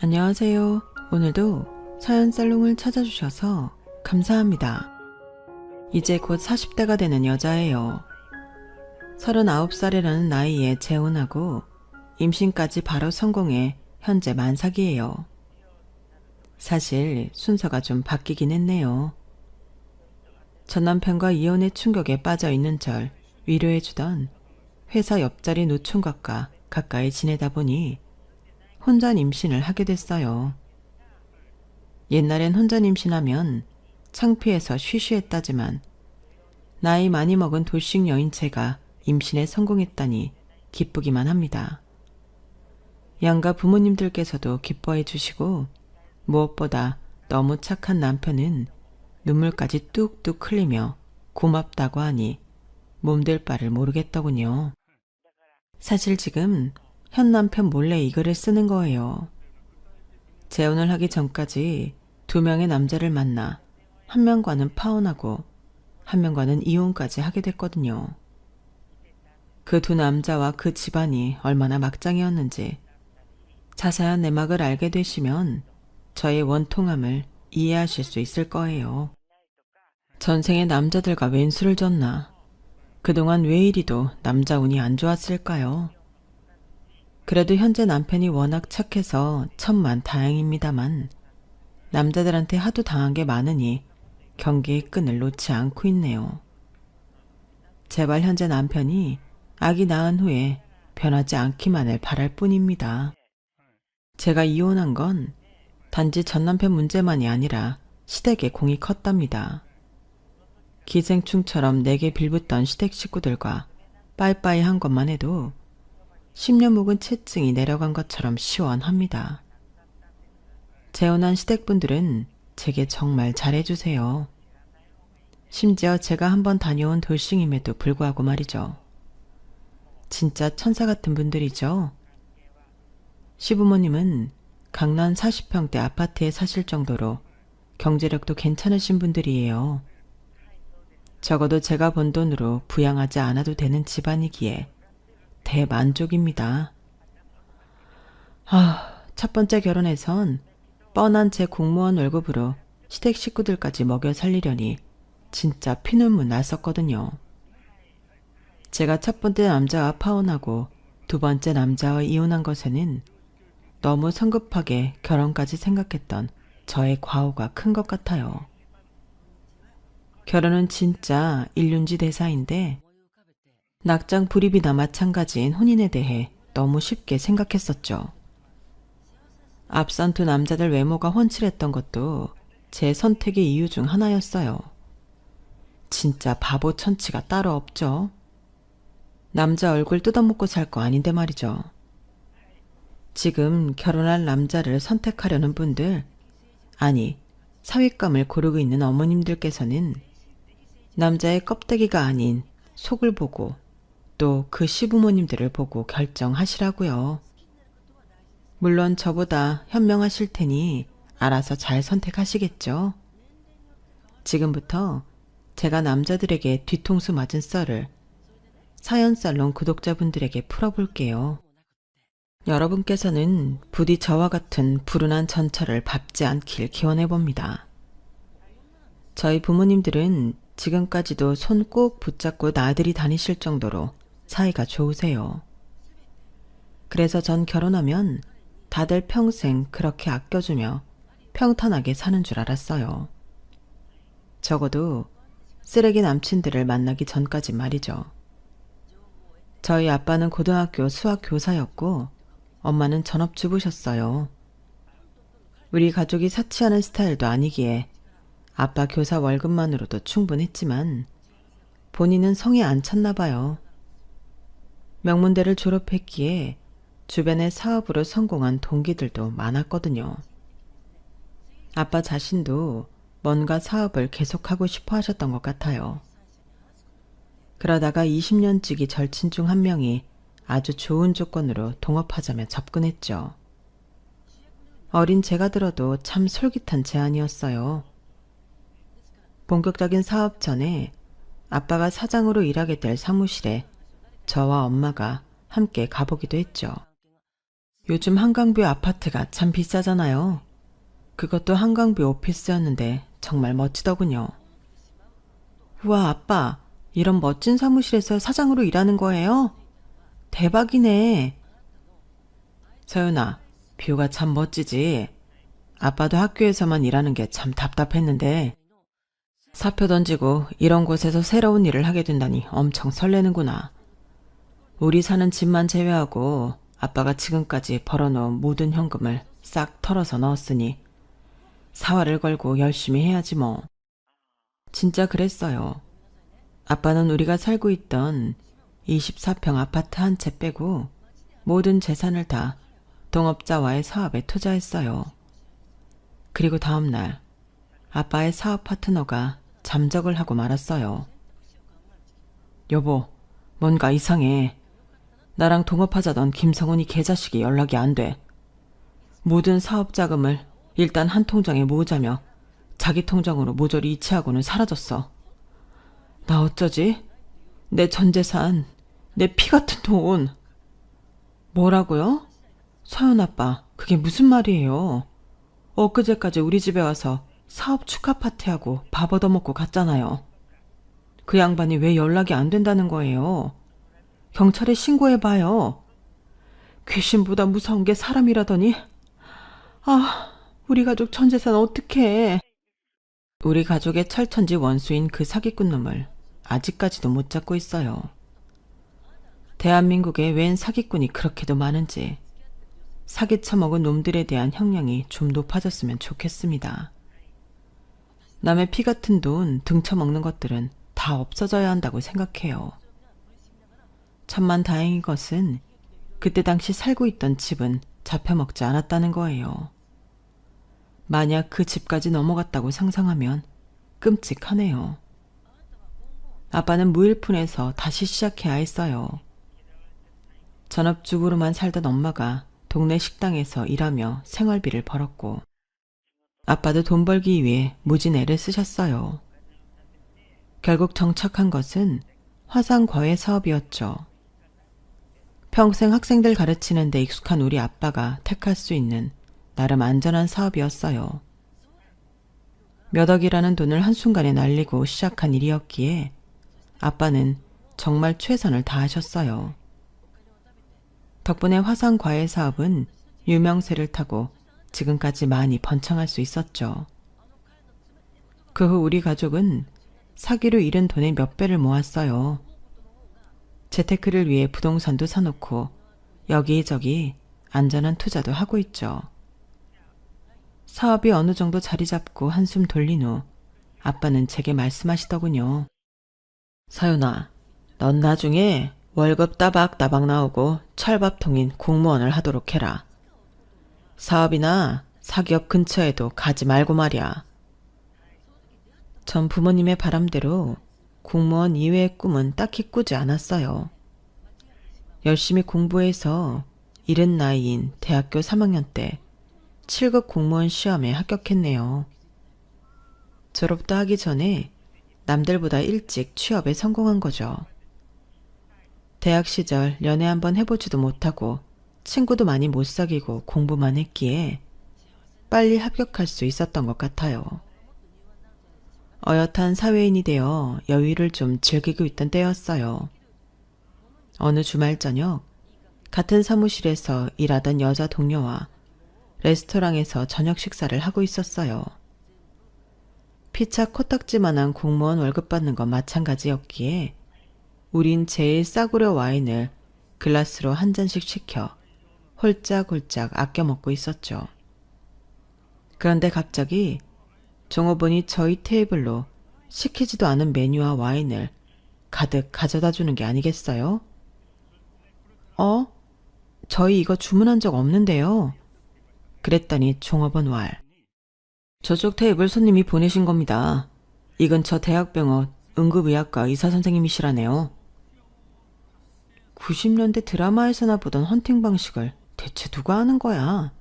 안녕하세요. 오늘도 사연 살롱을 찾아주셔서 감사합니다. 이제 곧 40대가 되는 여자예요. 39살이라는 나이에 재혼하고 임신까지 바로 성공해 현재 만삭이에요. 사실 순서가 좀 바뀌긴 했네요. 전 남편과 이혼의 충격에 빠져 있는 절 위로해주던 회사 옆자리 노총각과 가까이 지내다 보니 혼자 임신을 하게 됐어요. 옛날엔 혼자 임신하면 창피해서 쉬쉬했다지만 나이 많이 먹은 돌싱 여인체가 임신에 성공했다니 기쁘기만 합니다. 양가 부모님들께서도 기뻐해 주시고 무엇보다 너무 착한 남편은 눈물까지 뚝뚝 흘리며 고맙다고 하니 몸둘 바를 모르겠더군요. 사실 지금 현 남편 몰래 이 글을 쓰는 거예요. 재혼을 하기 전까지 2명의 남자를 만나 한 명과는 파혼하고 한 명과는 이혼까지 하게 됐거든요. 그 2 남자와 그 집안이 얼마나 막장이었는지 자세한 내막을 알게 되시면 저의 원통함을 이해하실 수 있을 거예요. 전생에 남자들과 웬수를 졌나? 그동안 왜 이리도 남자 운이 안 좋았을까요? 그래도 현재 남편이 워낙 착해서 천만 다행입니다만 남자들한테 하도 당한 게 많으니 경계의 끈을 놓지 않고 있네요. 제발 현재 남편이 아기 낳은 후에 변하지 않기만을 바랄 뿐입니다. 제가 이혼한 건 단지 전 남편 문제만이 아니라 시댁의 공이 컸답니다. 기생충처럼 내게 빌붙던 시댁 식구들과 빠이빠이 한 것만 해도 10년 묵은 채증이 내려간 것처럼 시원합니다. 재혼한 시댁분들은 제게 정말 잘해주세요. 심지어 제가 한번 다녀온 돌싱임에도 불구하고 말이죠. 진짜 천사 같은 분들이죠. 시부모님은 강남 40평대 아파트에 사실 정도로 경제력도 괜찮으신 분들이에요. 적어도 제가 번 돈으로 부양하지 않아도 되는 집안이기에 대만족입니다. 첫 번째 결혼에선 뻔한 제 공무원 월급으로 시댁 식구들까지 먹여 살리려니 진짜 피눈물 났었거든요. 제가 첫 번째 남자와 파혼하고 2번째 남자와 이혼한 것에는 너무 성급하게 결혼까지 생각했던 저의 과오가 큰 것 같아요. 결혼은 진짜 일륜지 대사인데 낙장 불입이나 마찬가지인 혼인에 대해 너무 쉽게 생각했었죠. 앞선 2 남자들 외모가 훤칠했던 것도 제 선택의 이유 중 하나였어요. 진짜 바보 천치가 따로 없죠. 남자 얼굴 뜯어먹고 살 거 아닌데 말이죠. 지금 결혼할 남자를 선택하려는 분들, 아니 사윗감을 고르고 있는 어머님들께서는 남자의 껍데기가 아닌 속을 보고 또 그 시부모님들을 보고 결정하시라고요. 물론 저보다 현명하실 테니 알아서 잘 선택하시겠죠. 지금부터 제가 남자들에게 뒤통수 맞은 썰을 사연살롱 구독자분들에게 풀어볼게요. 여러분께서는 부디 저와 같은 불운한 전철을 밟지 않길 기원해봅니다. 저희 부모님들은 지금까지도 손 꼭 붙잡고 나들이 다니실 정도로 사이가 좋으세요. 그래서 전 결혼하면 다들 평생 그렇게 아껴주며 평탄하게 사는 줄 알았어요. 적어도 쓰레기 남친들을 만나기 전까지 말이죠. 저희 아빠는 고등학교 수학 교사였고 엄마는 전업주부셨어요. 우리 가족이 사치하는 스타일도 아니기에 아빠 교사 월급만으로도 충분했지만 본인은 성에 안 찼나 봐요. 명문대를 졸업했기에 주변에 사업으로 성공한 동기들도 많았거든요. 아빠 자신도 뭔가 사업을 계속하고 싶어 하셨던 것 같아요. 그러다가 20년지기 절친 중 한 명이 아주 좋은 조건으로 동업하자며 접근했죠. 어린 제가 들어도 참 솔깃한 제안이었어요. 본격적인 사업 전에 아빠가 사장으로 일하게 될 사무실에 저와 엄마가 함께 가보기도 했죠. 요즘 한강뷰 아파트가 참 비싸잖아요. 그것도 한강뷰 오피스였는데 정말 멋지더군요. 우와, 아빠, 이런 멋진 사무실에서 사장으로 일하는 거예요? 대박이네. 서윤아, 뷰가 참 멋지지. 아빠도 학교에서만 일하는 게 참 답답했는데 사표 던지고 이런 곳에서 새로운 일을 하게 된다니 엄청 설레는구나. 우리 사는 집만 제외하고 아빠가 지금까지 벌어놓은 모든 현금을 싹 털어서 넣었으니 사활을 걸고 열심히 해야지 뭐. 진짜 그랬어요. 아빠는 우리가 살고 있던 24평 아파트 한 채 빼고 모든 재산을 다 동업자와의 사업에 투자했어요. 그리고 다음날 아빠의 사업 파트너가 잠적을 하고 말았어요. 여보, 뭔가 이상해. 나랑 동업하자던 김성훈이 개자식이 연락이 안 돼. 모든 사업 자금을 일단 한 통장에 모으자며 자기 통장으로 모조리 이체하고는 사라졌어. 나 어쩌지? 내 전 재산, 내 피 같은 돈. 뭐라고요? 서연 아빠, 그게 무슨 말이에요? 엊그제까지 우리 집에 와서 사업 축하 파티하고 밥 얻어먹고 갔잖아요. 그 양반이 왜 연락이 안 된다는 거예요? 경찰에 신고해봐요. 귀신보다 무서운 게 사람이라더니. 아, 우리 가족 전 재산 어떡해. 우리 가족의 철천지 원수인 그 사기꾼 놈을 아직까지도 못 잡고 있어요. 대한민국에 웬 사기꾼이 그렇게도 많은지 사기 쳐먹은 놈들에 대한 형량이 좀 높아졌으면 좋겠습니다. 남의 피 같은 돈 등쳐먹는 것들은 다 없어져야 한다고 생각해요. 천만 다행인 것은 그때 당시 살고 있던 집은 잡혀먹지 않았다는 거예요. 만약 그 집까지 넘어갔다고 상상하면 끔찍하네요. 아빠는 무일푼에서 다시 시작해야 했어요. 전업주부로만 살던 엄마가 동네 식당에서 일하며 생활비를 벌었고 아빠도 돈 벌기 위해 무진 애를 쓰셨어요. 결국 정착한 것은 화상과외 사업이었죠. 평생 학생들 가르치는 데 익숙한 우리 아빠가 택할 수 있는 나름 안전한 사업이었어요. 몇 억이라는 돈을 한순간에 날리고 시작한 일이었기에 아빠는 정말 최선을 다하셨어요. 덕분에 화상과외 사업은 유명세를 타고 지금까지 많이 번창할 수 있었죠. 그 후 우리 가족은 사기로 잃은 돈의 몇 배를 모았어요. 재테크를 위해 부동산도 사놓고 여기저기 안전한 투자도 하고 있죠. 사업이 어느 정도 자리 잡고 한숨 돌린 후 아빠는 제게 말씀하시더군요. 서윤아, 넌 나중에 월급 따박따박 나오고 철밥통인 공무원을 하도록 해라. 사업이나 사기업 근처에도 가지 말고 말이야. 전 부모님의 바람대로 공무원 이외의 꿈은 딱히 꾸지 않았어요. 열심히 공부해서 이른 나이인 대학교 3학년 때 7급 공무원 시험에 합격했네요. 졸업도 하기 전에 남들보다 일찍 취업에 성공한 거죠. 대학 시절 연애 한번 해보지도 못하고 친구도 많이 못 사귀고 공부만 했기에 빨리 합격할 수 있었던 것 같아요. 어엿한 사회인이 되어 여유를 좀 즐기고 있던 때였어요. 어느 주말 저녁 같은 사무실에서 일하던 여자 동료와 레스토랑에서 저녁 식사를 하고 있었어요. 피차 코딱지만한 공무원 월급 받는 건 마찬가지였기에 우린 제일 싸구려 와인을 글라스로 한 잔씩 시켜 홀짝홀짝 아껴 먹고 있었죠. 그런데 갑자기 종업원이 저희 테이블로 시키지도 않은 메뉴와 와인을 가득 가져다 주는 게 아니겠어요? 저희 이거 주문한 적 없는데요. 그랬더니 종업원 왈. 저쪽 테이블 손님이 보내신 겁니다. 이 근처 대학병원 응급의학과 의사 선생님이시라네요. 90년대 드라마에서나 보던 헌팅 방식을 대체 누가 하는 거야?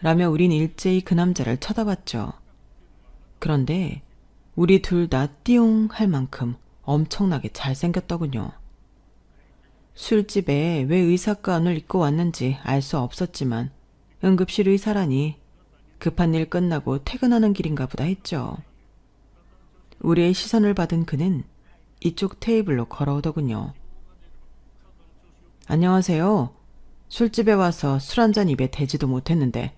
라며 우린 일제히 그 남자를 쳐다봤죠. 그런데 우리 둘 다 띠용 할 만큼 엄청나게 잘생겼더군요. 술집에 왜 의사가운을 입고 왔는지 알 수 없었지만 응급실 의사라니 급한 일 끝나고 퇴근하는 길인가 보다 했죠. 우리의 시선을 받은 그는 이쪽 테이블로 걸어오더군요. 안녕하세요. 술집에 와서 술 한 잔 입에 대지도 못했는데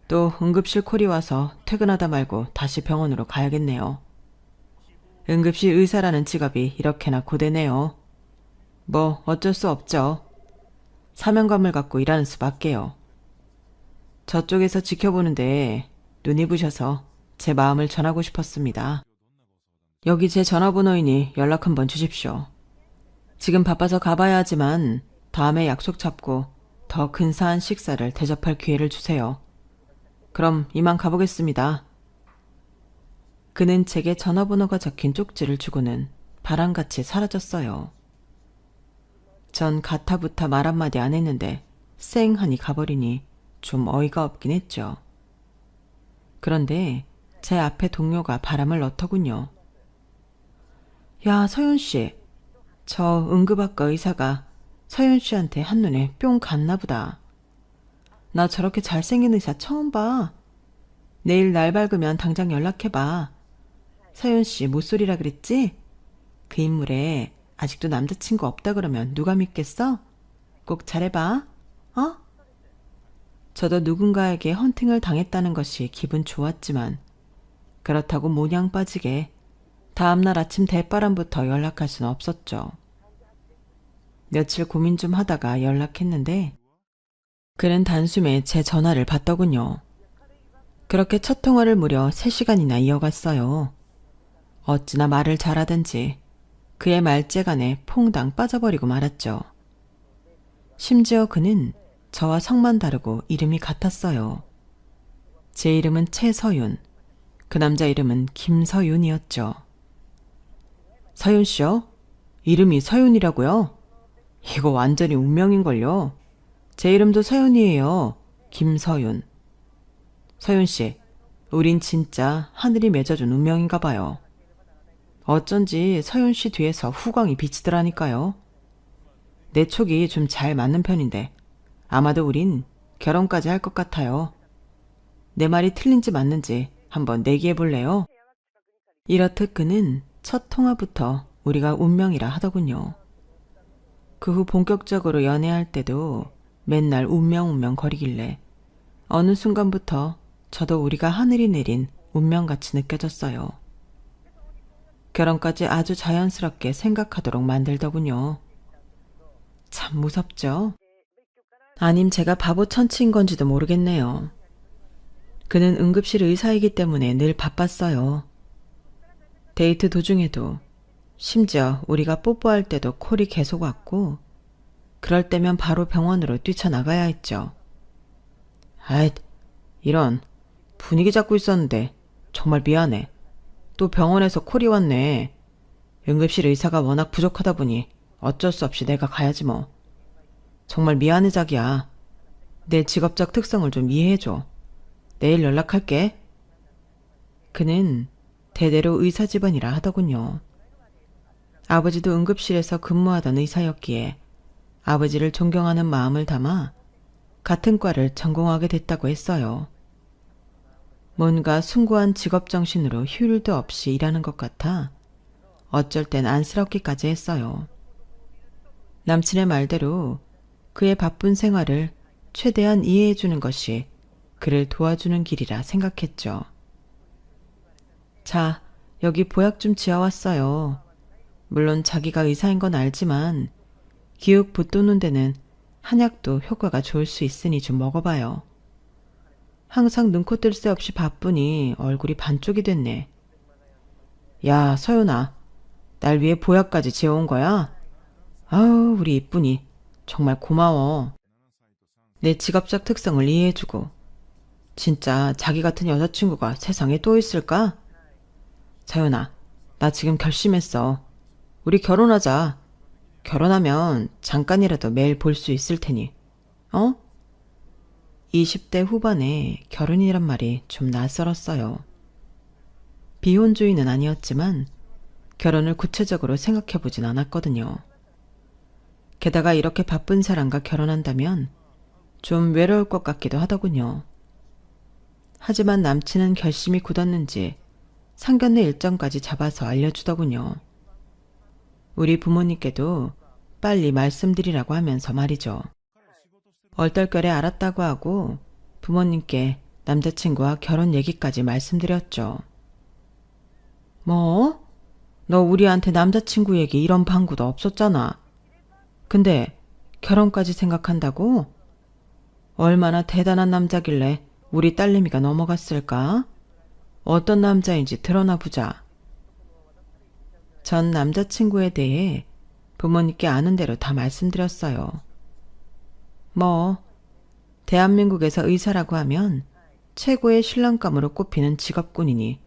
또 응급실 콜이 와서 퇴근하다 말고 다시 병원으로 가야겠네요. 응급실 의사라는 직업이 이렇게나 고되네요. 뭐 어쩔 수 없죠. 사명감을 갖고 일하는 수밖에요. 저쪽에서 지켜보는데 눈이 부셔서 제 마음을 전하고 싶었습니다. 여기 제 전화번호이니 연락 한번 주십시오. 지금 바빠서 가봐야 하지만 다음에 약속 잡고 더 근사한 식사를 대접할 기회를 주세요. 그럼 이만 가보겠습니다. 그는 제게 전화번호가 적힌 쪽지를 주고는 바람같이 사라졌어요. 전 가타부타 말 한마디 안 했는데 쌩하니 가버리니 좀 어이가 없긴 했죠. 그런데 제 앞에 동료가 바람을 넣더군요. 야, 서윤씨. 저 응급학과 의사가 서윤씨한테 한눈에 뿅 갔나 보다. 나 저렇게 잘생긴 의사 처음 봐. 내일 날 밝으면 당장 연락해봐. 서윤씨 모쏠이라 그랬지? 그 인물에 아직도 남자친구 없다 그러면 누가 믿겠어? 꼭 잘해봐. 어? 저도 누군가에게 헌팅을 당했다는 것이 기분 좋았지만 그렇다고 모냥 빠지게 다음날 아침 대바람부터 연락할 수는 없었죠. 며칠 고민 좀 하다가 연락했는데 그는 단숨에 제 전화를 받더군요. 그렇게 첫 통화를 무려 3시간이나 이어갔어요. 어찌나 말을 잘하든지 그의 말재간에 퐁당 빠져버리고 말았죠. 심지어 그는 저와 성만 다르고 이름이 같았어요. 제 이름은 최서윤, 그 남자 이름은 김서윤이었죠. 서윤씨요? 이름이 서윤이라고요? 이거 완전히 운명인걸요. 제 이름도 서윤이에요. 김서윤. 서윤씨, 우린 진짜 하늘이 맺어준 운명인가 봐요. 어쩐지 서윤씨 뒤에서 후광이 비치더라니까요. 내 촉이 좀 잘 맞는 편인데 아마도 우린 결혼까지 할 것 같아요. 내 말이 틀린지 맞는지 한번 내기해볼래요? 이렇듯 그는 첫 통화부터 우리가 운명이라 하더군요. 그 후 본격적으로 연애할 때도 맨날 운명 거리길래 어느 순간부터 저도 우리가 하늘이 내린 운명같이 느껴졌어요. 결혼까지 아주 자연스럽게 생각하도록 만들더군요. 참 무섭죠? 아님 제가 바보 천치인 건지도 모르겠네요. 그는 응급실 의사이기 때문에 늘 바빴어요. 데이트 도중에도 심지어 우리가 뽀뽀할 때도 콜이 계속 왔고 그럴 때면 바로 병원으로 뛰쳐나가야 했죠. 아잇, 이런 분위기 잡고 있었는데 정말 미안해. 또 병원에서 콜이 왔네. 응급실 의사가 워낙 부족하다 보니 어쩔 수 없이 내가 가야지 뭐. 정말 미안해 자기야. 내 직업적 특성을 좀 이해해줘. 내일 연락할게. 그는 대대로 의사 집안이라 하더군요. 아버지도 응급실에서 근무하던 의사였기에 아버지를 존경하는 마음을 담아 같은 과를 전공하게 됐다고 했어요. 뭔가 숭고한 직업정신으로 휴일도 없이 일하는 것 같아 어쩔 땐 안쓰럽기까지 했어요. 남친의 말대로 그의 바쁜 생활을 최대한 이해해주는 것이 그를 도와주는 길이라 생각했죠. 자, 여기 보약 좀 지어왔어요. 물론 자기가 의사인 건 알지만 기욱 붙도는 데는 한약도 효과가 좋을 수 있으니 좀 먹어봐요. 항상 눈코 뜰 새 없이 바쁘니 얼굴이 반쪽이 됐네. 야, 서윤아. 날 위해 보약까지 지어온 거야? 아우, 우리 이쁜이. 정말 고마워. 내 직업적 특성을 이해해주고. 진짜 자기 같은 여자친구가 세상에 또 있을까? 서윤아, 나 지금 결심했어. 우리 결혼하자. 결혼하면 잠깐이라도 매일 볼 수 있을 테니. 어? 20대 후반에 결혼이란 말이 좀 낯설었어요. 비혼주의는 아니었지만 결혼을 구체적으로 생각해보진 않았거든요. 게다가 이렇게 바쁜 사람과 결혼한다면 좀 외로울 것 같기도 하더군요. 하지만 남친은 결심이 굳었는지 상견례 일정까지 잡아서 알려주더군요. 우리 부모님께도 빨리 말씀드리라고 하면서 말이죠. 얼떨결에 알았다고 하고 부모님께 남자친구와 결혼 얘기까지 말씀드렸죠. 뭐? 너 우리한테 남자친구 얘기 이런 방구도 없었잖아. 근데 결혼까지 생각한다고? 얼마나 대단한 남자길래 우리 딸내미가 넘어갔을까? 어떤 남자인지 드러나 보자. 전 남자친구에 대해 부모님께 아는 대로 다 말씀드렸어요. 뭐, 대한민국에서 의사라고 하면 최고의 신랑감으로 꼽히는 직업군이니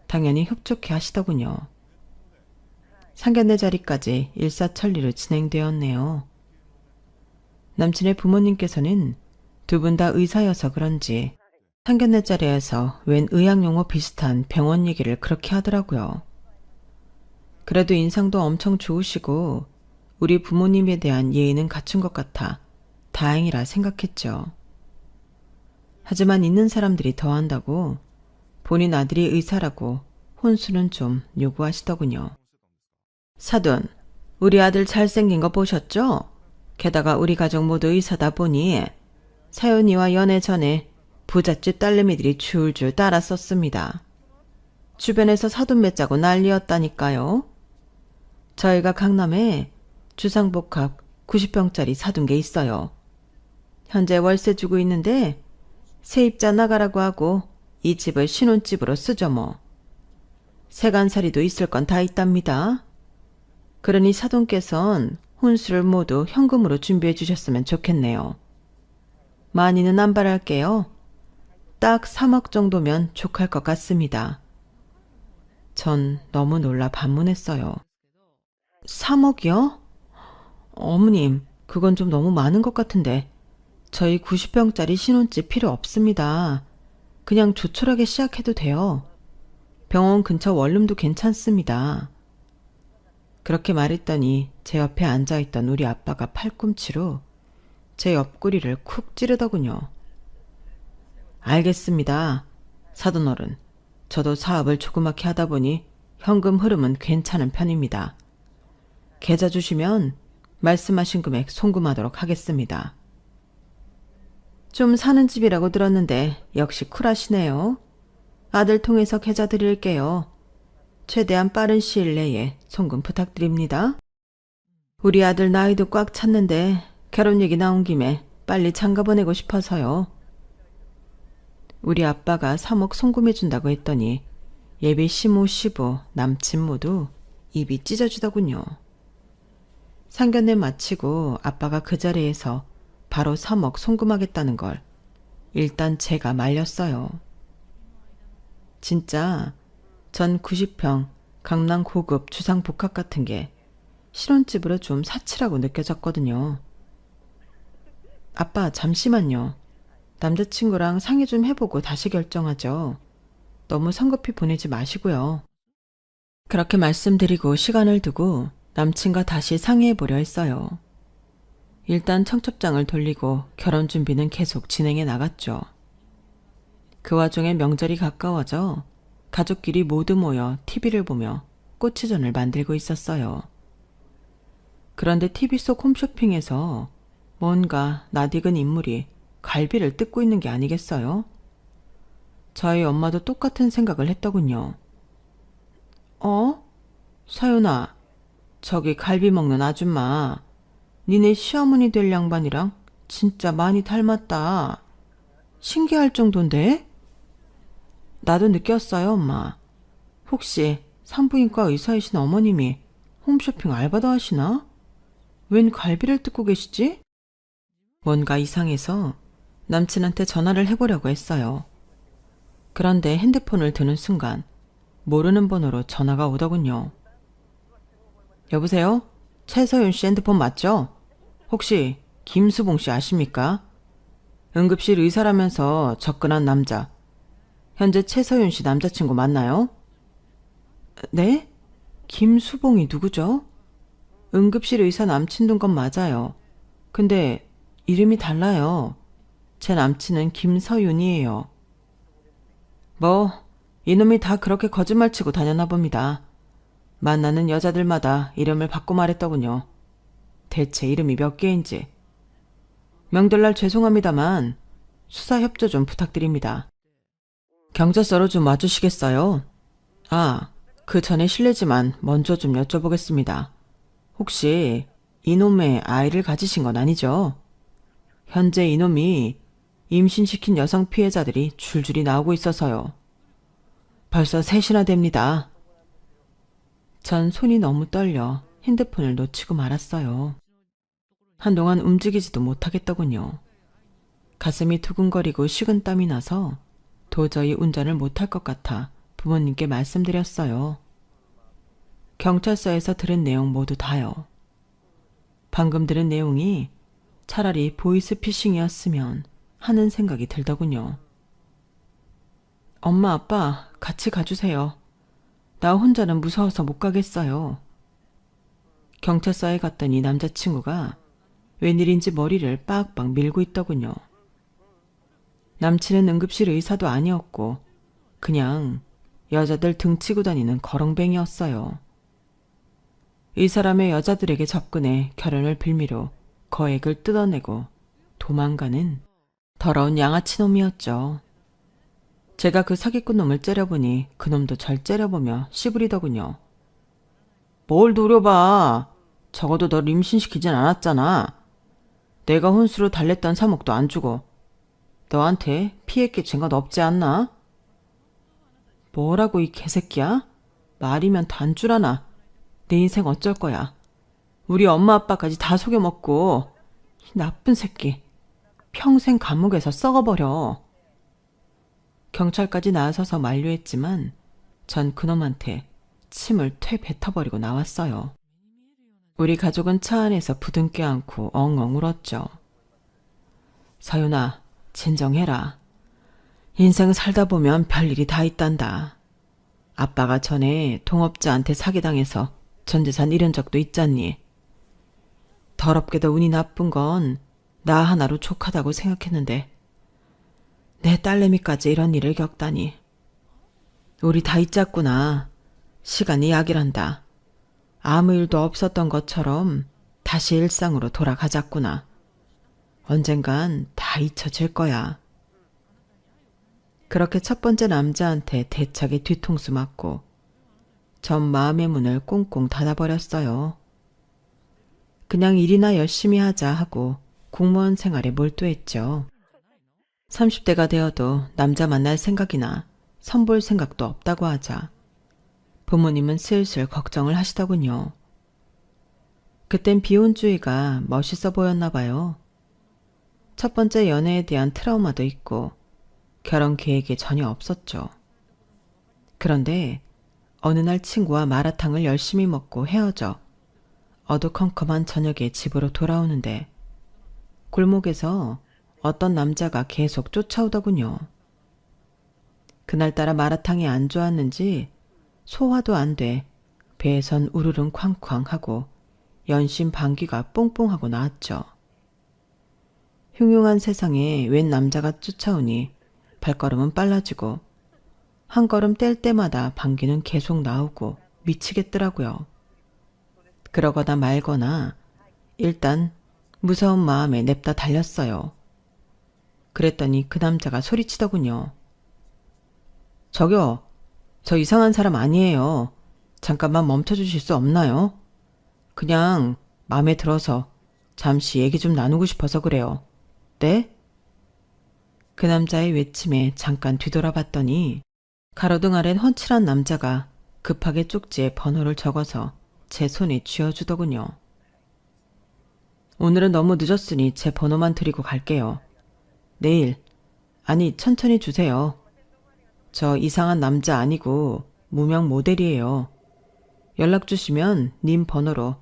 당연히 흡족해 하시더군요. 상견례 자리까지 일사천리로 진행되었네요. 남친의 부모님께서는 두 분 다 의사여서 그런지 상견례 자리에서 웬 의학용어 비슷한 병원 얘기를 그렇게 하더라고요. 그래도 인상도 엄청 좋으시고 우리 부모님에 대한 예의는 갖춘 것 같아 다행이라 생각했죠. 하지만 있는 사람들이 더한다고 본인 아들이 의사라고 혼수는 좀 요구하시더군요. 사돈, 우리 아들 잘생긴 거 보셨죠? 게다가 우리 가족 모두 의사다 보니 사연이와 연애 전에 부잣집 딸내미들이 줄줄 따랐었습니다. 주변에서 사돈 맺자고 난리였다니까요. 저희가 강남에 주상복합 90평짜리 사둔 게 있어요. 현재 월세 주고 있는데 세입자 나가라고 하고 이 집을 신혼집으로 쓰죠 뭐. 세간살이도 있을 건 다 있답니다. 그러니 사돈께선 혼수를 모두 현금으로 준비해 주셨으면 좋겠네요. 많이는 안 바랄게요. 딱 3억 정도면 족할 것 같습니다. 전 너무 놀라 반문했어요. 3억이요? 어머님, 그건 좀 너무 많은 것 같은데 저희 90평짜리 신혼집 필요 없습니다. 그냥 조촐하게 시작해도 돼요. 병원 근처 원룸도 괜찮습니다. 그렇게 말했더니 제 옆에 앉아있던 우리 아빠가 팔꿈치로 제 옆구리를 쿡 찌르더군요. 알겠습니다. 사돈어른, 저도 사업을 조그맣게 하다 보니 현금 흐름은 괜찮은 편입니다. 계좌 주시면 말씀하신 금액 송금하도록 하겠습니다. 좀 사는 집이라고 들었는데 역시 쿨하시네요. 아들 통해서 계좌 드릴게요. 최대한 빠른 시일 내에 송금 부탁드립니다. 우리 아들 나이도 꽉 찼는데 결혼 얘기 나온 김에 빨리 장가 보내고 싶어서요. 우리 아빠가 3억 송금해준다고 했더니 예비 시모 시부 남친 모두 입이 찢어지더군요. 상견례 마치고 아빠가 그 자리에서 바로 3억 송금하겠다는 걸 일단 제가 말렸어요. 진짜 전 90평 강남 고급 주상복합 같은 게 신혼집으로 좀 사치라고 느껴졌거든요. 아빠 잠시만요. 남자친구랑 상의 좀 해보고 다시 결정하죠. 너무 성급히 보내지 마시고요. 그렇게 말씀드리고 시간을 두고 남친과 다시 상의해보려 했어요. 일단 청첩장을 돌리고 결혼 준비는 계속 진행해 나갔죠. 그 와중에 명절이 가까워져 가족끼리 모두 모여 TV를 보며 꼬치전을 만들고 있었어요. 그런데 TV 속 홈쇼핑에서 뭔가 낯익은 인물이 갈비를 뜯고 있는 게 아니겠어요? 저희 엄마도 똑같은 생각을 했더군요. 서윤아, 저기 갈비 먹는 아줌마, 니네 시어머니 될 양반이랑 진짜 많이 닮았다. 신기할 정도인데? 나도 느꼈어요, 엄마. 혹시 산부인과 의사이신 어머님이 홈쇼핑 알바도 하시나? 웬 갈비를 뜯고 계시지? 뭔가 이상해서 남친한테 전화를 해보려고 했어요. 그런데 핸드폰을 드는 순간 모르는 번호로 전화가 오더군요. 여보세요? 최서윤 씨 핸드폰 맞죠? 혹시 김수봉 씨 아십니까? 응급실 의사라면서 접근한 남자. 현재 최서윤 씨 남자친구 맞나요? 네? 김수봉이 누구죠? 응급실 의사 남친 둔 건 맞아요. 근데 이름이 달라요. 제 남친은 김서윤이에요. 뭐 이놈이 다 그렇게 거짓말치고 다녔나 봅니다. 만나는 여자들마다 이름을 바꿔 말했더군요. 대체 이름이 몇 개인지. 명절날 죄송합니다만 수사 협조 좀 부탁드립니다. 경찰서로 좀 와주시겠어요? 아, 그 전에 실례지만 먼저 좀 여쭤보겠습니다. 혹시 이놈의 아이를 가지신 건 아니죠? 현재 이놈이 임신시킨 여성 피해자들이 줄줄이 나오고 있어서요. 벌써 셋이나 됩니다. 전 손이 너무 떨려 핸드폰을 놓치고 말았어요. 한동안 움직이지도 못하겠더군요. 가슴이 두근거리고 식은땀이 나서 도저히 운전을 못할 것 같아 부모님께 말씀드렸어요. 경찰서에서 들은 내용 모두 다요. 방금 들은 내용이 차라리 보이스피싱이었으면 하는 생각이 들더군요. 엄마, 아빠 같이 가주세요. 나 혼자는 무서워서 못 가겠어요. 경찰서에 갔더니 남자친구가 웬일인지 머리를 빡빡 밀고 있더군요. 남친은 응급실 의사도 아니었고 그냥 여자들 등치고 다니는 거렁뱅이였어요. 이 사람의 여자들에게 접근해 결혼을 빌미로 거액을 뜯어내고 도망가는 더러운 양아치 놈이었죠. 제가 그 사기꾼 놈을 째려보니 그놈도 절 째려보며 씨부리더군요. 뭘 노려봐. 적어도 널 임신시키진 않았잖아. 내가 혼수로 달랬던 3억도 안 주고 너한테 피해 끼친 건 없지 않나? 뭐라고 이 개새끼야? 말이면 단줄 아나. 내 인생 어쩔 거야. 우리 엄마 아빠까지 다 속여먹고 이 나쁜 새끼 평생 감옥에서 썩어버려. 경찰까지 나서서 만류했지만 전 그놈한테 침을 퇴 뱉어버리고 나왔어요. 우리 가족은 차 안에서 부둥켜 안고 엉엉 울었죠. 서윤아, 진정해라. 인생 살다 보면 별일이 다 있단다. 아빠가 전에 동업자한테 사기당해서 전 재산 잃은 적도 있잖니. 더럽게도 운이 나쁜 건 나 하나로 족하다고 생각했는데 내 딸내미까지 이런 일을 겪다니. 우리 다 잊었구나. 시간이 약이란다. 아무 일도 없었던 것처럼 다시 일상으로 돌아가자꾸나. 언젠간 다 잊혀질 거야. 그렇게 첫 번째 남자한테 대차게 뒤통수 맞고 전 마음의 문을 꽁꽁 닫아버렸어요. 그냥 일이나 열심히 하자 하고 공무원 생활에 몰두했죠. 30대가 되어도 남자 만날 생각이나 선볼 생각도 없다고 하자 부모님은 슬슬 걱정을 하시더군요. 그땐 비혼주의가 멋있어 보였나 봐요. 첫 번째 연애에 대한 트라우마도 있고 결혼 계획이 전혀 없었죠. 그런데 어느 날 친구와 마라탕을 열심히 먹고 헤어져 어두컴컴한 저녁에 집으로 돌아오는데 골목에서 어떤 남자가 계속 쫓아오더군요. 그날따라 마라탕이 안 좋았는지 소화도 안 돼 배에선 우르릉 쾅쾅 하고 연신 방귀가 뽕뽕하고 나왔죠. 흉흉한 세상에 웬 남자가 쫓아오니 발걸음은 빨라지고 한 걸음 뗄 때마다 방귀는 계속 나오고 미치겠더라고요. 그러거나 말거나 일단 무서운 마음에 냅다 달렸어요. 그랬더니 그 남자가 소리치더군요. 저기요, 저 이상한 사람 아니에요. 잠깐만 멈춰주실 수 없나요? 그냥 마음에 들어서 잠시 얘기 좀 나누고 싶어서 그래요. 네? 그 남자의 외침에 잠깐 뒤돌아봤더니 가로등 아래 훤칠한 남자가 급하게 쪽지에 번호를 적어서 제 손에 쥐어주더군요. 오늘은 너무 늦었으니 제 번호만 드리고 갈게요. 내일, 아니 천천히 주세요. 저 이상한 남자 아니고 무명 모델이에요. 연락 주시면 님 번호로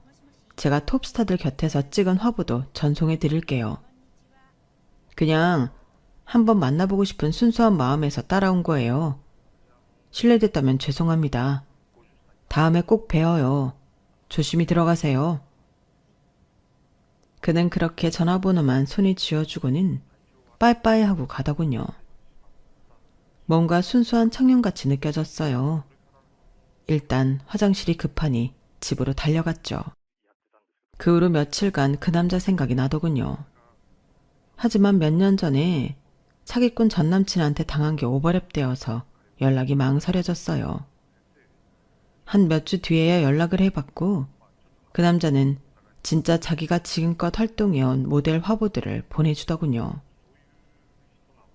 제가 톱스타들 곁에서 찍은 화보도 전송해 드릴게요. 그냥 한번 만나보고 싶은 순수한 마음에서 따라온 거예요. 실례됐다면 죄송합니다. 다음에 꼭 봬요. 조심히 들어가세요. 그는 그렇게 전화번호만 손에 쥐어주고는 빠이빠이 하고 가더군요. 뭔가 순수한 청년같이 느껴졌어요. 일단 화장실이 급하니 집으로 달려갔죠. 그 후로 며칠간 그 남자 생각이 나더군요. 하지만 몇 년 전에 사기꾼 전남친한테 당한 게 오버랩되어서 연락이 망설여졌어요. 한 몇 주 뒤에야 연락을 해봤고 그 남자는 진짜 자기가 지금껏 활동해온 모델 화보들을 보내주더군요.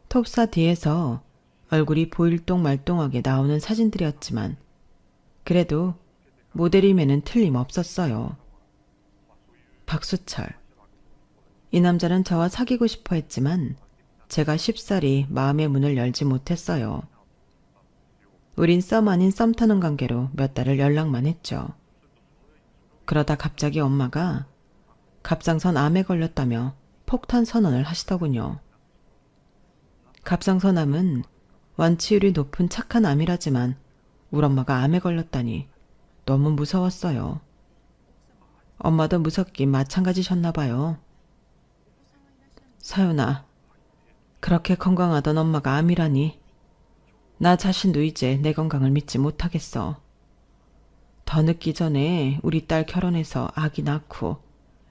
톱사 뒤에서 얼굴이 보일동말동하게 나오는 사진들이었지만 그래도 모델임에는 틀림없었어요. 박수철. 이 남자는 저와 사귀고 싶어 했지만 제가 쉽사리 마음의 문을 열지 못했어요. 우린 썸 아닌 썸 타는 관계로 몇 달을 연락만 했죠. 그러다 갑자기 엄마가 갑상선 암에 걸렸다며 폭탄 선언을 하시더군요. 갑상선암은 완치율이 높은 착한 암이라지만 우리 엄마가 암에 걸렸다니 너무 무서웠어요. 엄마도 무섭긴 마찬가지셨나 봐요. 서연아, 그렇게 건강하던 엄마가 암이라니. 나 자신도 이제 내 건강을 믿지 못하겠어. 더 늦기 전에 우리 딸 결혼해서 아기 낳고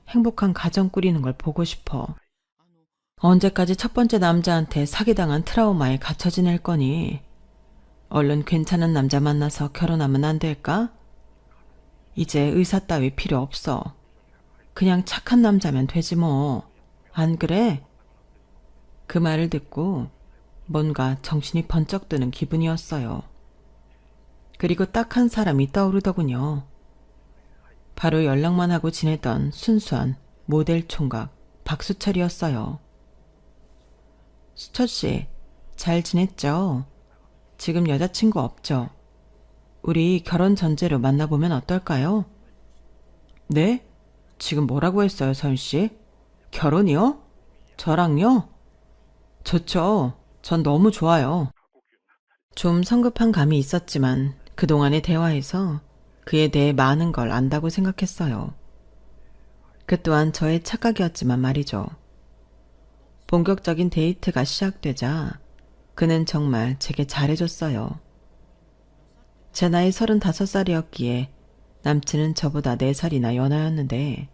행복한 가정 꾸리는 걸 보고 싶어. 언제까지 첫 번째 남자한테 사기당한 트라우마에 갇혀 지낼 거니? 얼른 괜찮은 남자 만나서 결혼하면 안 될까? 이제 의사 따위 필요 없어. 그냥 착한 남자면 되지 뭐. 안 그래? 그 말을 듣고 뭔가 정신이 번쩍 드는 기분이었어요. 그리고 딱 한 사람이 떠오르더군요. 바로 연락만 하고 지내던 순수한 모델 총각 박수철이었어요. 수철씨, 잘 지냈죠? 지금 여자친구 없죠? 우리 결혼 전제로 만나보면 어떨까요? 네? 지금 뭐라고 했어요, 서윤씨? 결혼이요? 저랑요? 좋죠. 전 너무 좋아요. 좀 성급한 감이 있었지만 그동안의 대화에서 그에 대해 많은 걸 안다고 생각했어요. 그 또한 저의 착각이었지만 말이죠. 본격적인 데이트가 시작되자 그는 정말 제게 잘해줬어요. 제 나이 35살이었기에 남친은 저보다 4살이나 연하였는데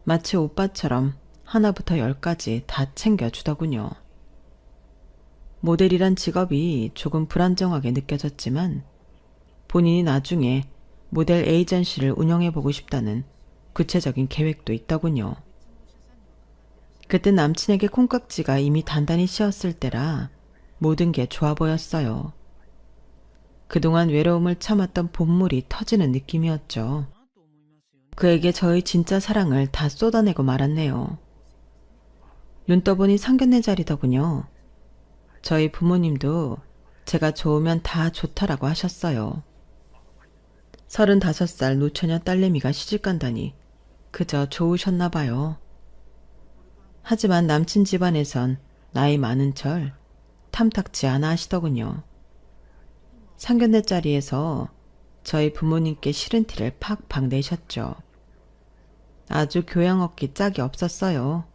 마치 오빠처럼 하나부터 10까지 다 챙겨주더군요. 모델이란 직업이 조금 불안정하게 느껴졌지만 본인이 나중에 모델 에이전시를 운영해보고 싶다는 구체적인 계획도 있더군요. 그때 남친에게 콩깍지가 이미 단단히 씌었을 때라 모든 게 좋아 보였어요. 그동안 외로움을 참았던 본물이 터지는 느낌이었죠. 그에게 저의 진짜 사랑을 다 쏟아내고 말았네요. 눈 떠보니 상견례 자리더군요. 저희 부모님도 제가 좋으면 다 좋다라고 하셨어요. 35살 노처녀 딸내미가 시집간다니 그저 좋으셨나 봐요. 하지만 남친 집안에선 나이 많은 절 탐탁지 않아 하시더군요. 상견례 자리에서 저희 부모님께 싫은 티를 팍팍 내셨죠. 아주 교양 없기 짝이 없었어요.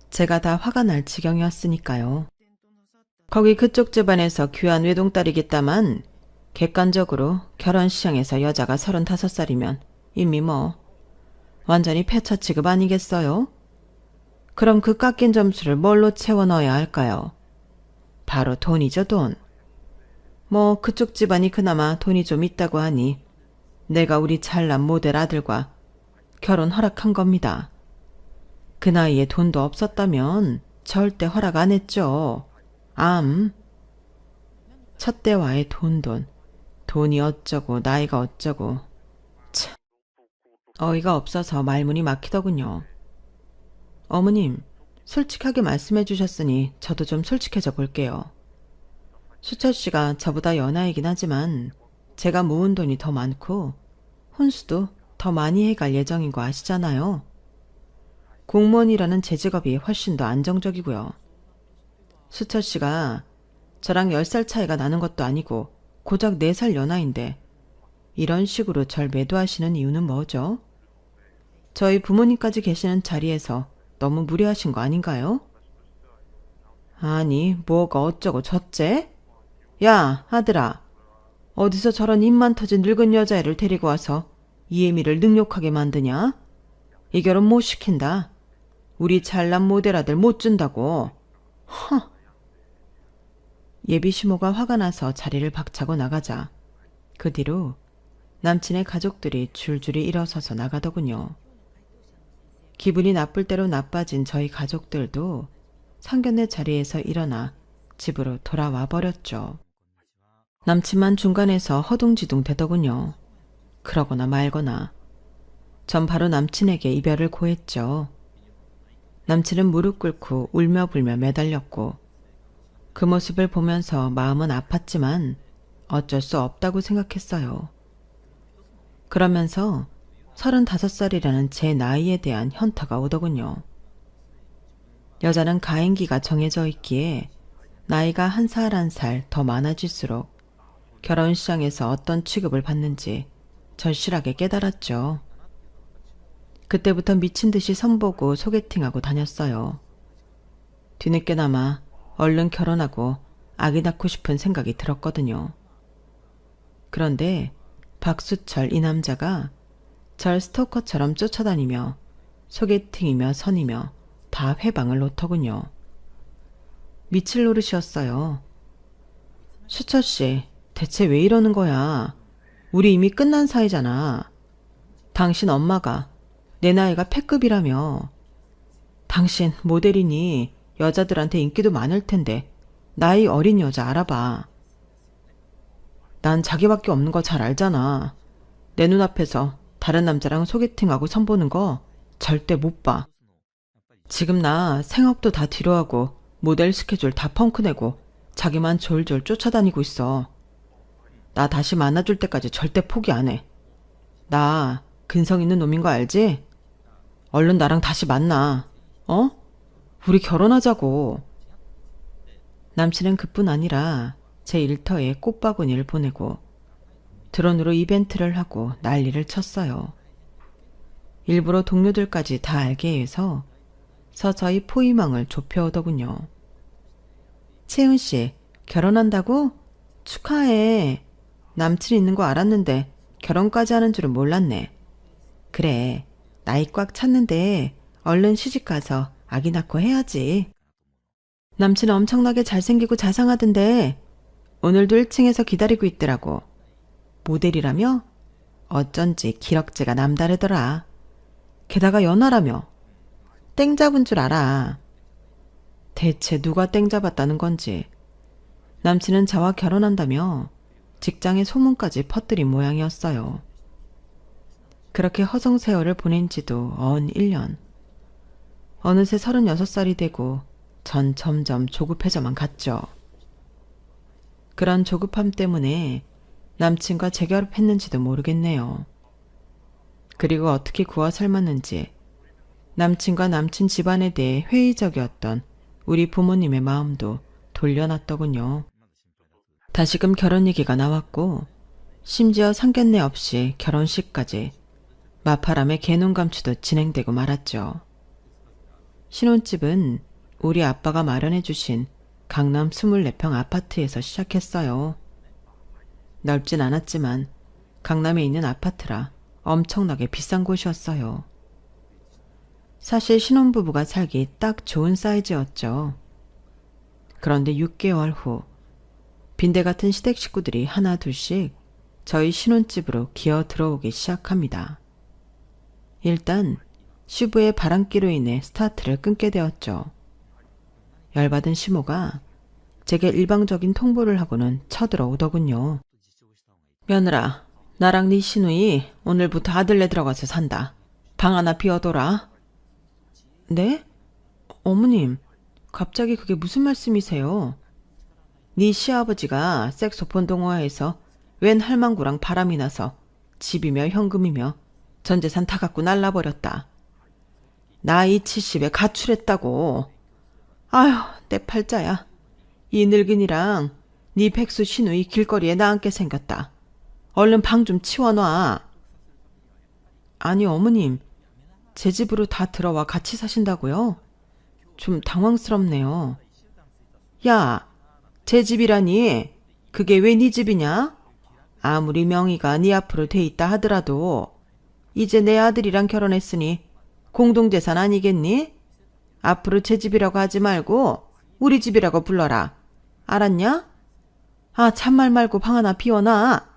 제가 다 화가 날 지경이었으니까요. 거기 그쪽 집안에서 귀한 외동딸이겠다만 객관적으로 결혼 시장에서 여자가 35살이면 이미 완전히 폐처 취급 아니겠어요? 그럼 그 깎인 점수를 뭘로 채워 넣어야 할까요? 바로 돈이죠, 돈. 그쪽 집안이 그나마 돈이 좀 있다고 하니 내가 우리 잘난 모델 아들과 결혼 허락한 겁니다. 그 나이에 돈도 없었다면 절대 허락 안 했죠. 첫 대화에 돈이 어쩌고 나이가 어쩌고. 참, 어이가 없어서 말문이 막히더군요. 어머님, 솔직하게 말씀해 주셨으니 저도 좀 솔직해져 볼게요. 수철 씨가 저보다 연하이긴 하지만 제가 모은 돈이 더 많고 혼수도 더 많이 해갈 예정인 거 아시잖아요. 공무원이라는 제 직업이 훨씬 더 안정적이고요. 수철 씨가 저랑 10살 차이가 나는 것도 아니고 고작 4살 연하인데 이런 식으로 절 매도하시는 이유는 뭐죠? 저희 부모님까지 계시는 자리에서 너무 무리하신 거 아닌가요? 아니, 뭐가 어쩌고 저째? 야, 아들아. 어디서 저런 입만 터진 늙은 여자애를 데리고 와서 이혜미를 능욕하게 만드냐? 이 결혼 못 시킨다. 우리 잘난 모델 아들 못 준다고. 허. 예비 시모가 화가 나서 자리를 박차고 나가자 그 뒤로 남친의 가족들이 줄줄이 일어서서 나가더군요. 기분이 나쁠 대로 나빠진 저희 가족들도 상견례 자리에서 일어나 집으로 돌아와 버렸죠. 남친만 중간에서 허둥지둥 대더군요. 그러거나 말거나. 전 바로 남친에게 이별을 고했죠. 남친은 무릎 꿇고 울며불며 매달렸고 그 모습을 보면서 마음은 아팠지만 어쩔 수 없다고 생각했어요. 그러면서 35살이라는 제 나이에 대한 현타가 오더군요. 여자는 가임기가 정해져 있기에 나이가 한 살 한 살 더 많아질수록 결혼 시장에서 어떤 취급을 받는지 절실하게 깨달았죠. 그때부터 미친 듯이 선보고 소개팅하고 다녔어요. 뒤늦게나마 얼른 결혼하고 아기 낳고 싶은 생각이 들었거든요. 그런데 박수철 이 남자가 절 스토커처럼 쫓아다니며 소개팅이며 선이며 다 회방을 놓더군요. 미칠 노릇이었어요. 수철씨, 대체 왜 이러는 거야? 우리 이미 끝난 사이잖아. 당신 엄마가 내 나이가 패급이라며. 당신 모델이니 여자들한테 인기도 많을 텐데 나이 어린 여자 알아봐. 난 자기밖에 없는 거 잘 알잖아. 내 눈앞에서 다른 남자랑 소개팅하고 선보는 거 절대 못 봐. 지금 나 생업도 다 뒤로하고 모델 스케줄 다 펑크내고 자기만 졸졸 쫓아다니고 있어. 나 다시 만나줄 때까지 절대 포기 안 해. 나 근성 있는 놈인 거 알지? 얼른 나랑 다시 만나. 어? 우리 결혼하자고. 남친은 그뿐 아니라 제 일터에 꽃바구니를 보내고 드론으로 이벤트를 하고 난리를 쳤어요. 일부러 동료들까지 다 알게 해서 서서히 포위망을 좁혀오더군요. 채은씨, 결혼한다고? 축하해. 남친 있는 거 알았는데 결혼까지 하는 줄은 몰랐네. 그래, 나이 꽉 찼는데 얼른 시집가서 아기 낳고 해야지. 남친은 엄청나게 잘생기고 자상하던데 오늘도 1층에서 기다리고 있더라고. 모델이라며? 어쩐지 기럭지가 남다르더라. 게다가 연하라며. 땡 잡은 줄 알아. 대체 누가 땡 잡았다는 건지. 남친은 저와 결혼한다며 직장에 소문까지 퍼뜨린 모양이었어요. 그렇게 허송세월을 보낸 지도 언 1년. 어느새 36살이 되고 전 점점 조급해져만 갔죠. 그런 조급함 때문에 남친과 재결합했는지도 모르겠네요. 그리고 어떻게 구워 삶았는지 남친과 남친 집안에 대해 회의적이었던 우리 부모님의 마음도 돌려놨더군요. 다시금 결혼 얘기가 나왔고 심지어 상견례 없이 결혼식까지 마파람의 개눈감추도 진행되고 말았죠. 신혼집은 우리 아빠가 마련해 주신 강남 24평 아파트에서 시작했어요. 넓진 않았지만 강남에 있는 아파트라 엄청나게 비싼 곳이었어요. 사실 신혼부부가 살기 딱 좋은 사이즈였죠. 그런데 6개월 후 빈대 같은 시댁 식구들이 하나 둘씩 저희 신혼집으로 기어 들어오기 시작합니다. 일단 시부의 바람기로 인해 스타트를 끊게 되었죠. 열받은 시모가 제게 일방적인 통보를 하고는 쳐들어오더군요. 며느라, 나랑 네 시누이 오늘부터 아들네 들어가서 산다. 방 하나 비워둬라. 네? 어머님, 갑자기 그게 무슨 말씀이세요? 네 시아버지가 색소폰 동호회에서 웬 할망구랑 바람이 나서 집이며 현금이며 전재산 다 갖고 날라버렸다. 나이 70에 가출했다고. 아휴, 내 팔자야. 이 늙은이랑 네 백수 시누이 길거리에 나앉게 생겼다. 얼른 방 좀 치워놔. 아니 어머님, 제 집으로 다 들어와 같이 사신다고요? 좀 당황스럽네요. 야, 제 집이라니? 그게 왜 네 집이냐? 아무리 명의가 네 앞으로 돼 있다 하더라도 이제 내 아들이랑 결혼했으니 공동재산 아니겠니? 앞으로 제 집이라고 하지 말고 우리 집이라고 불러라. 알았냐? 아, 참말 말고 방 하나 비워놔.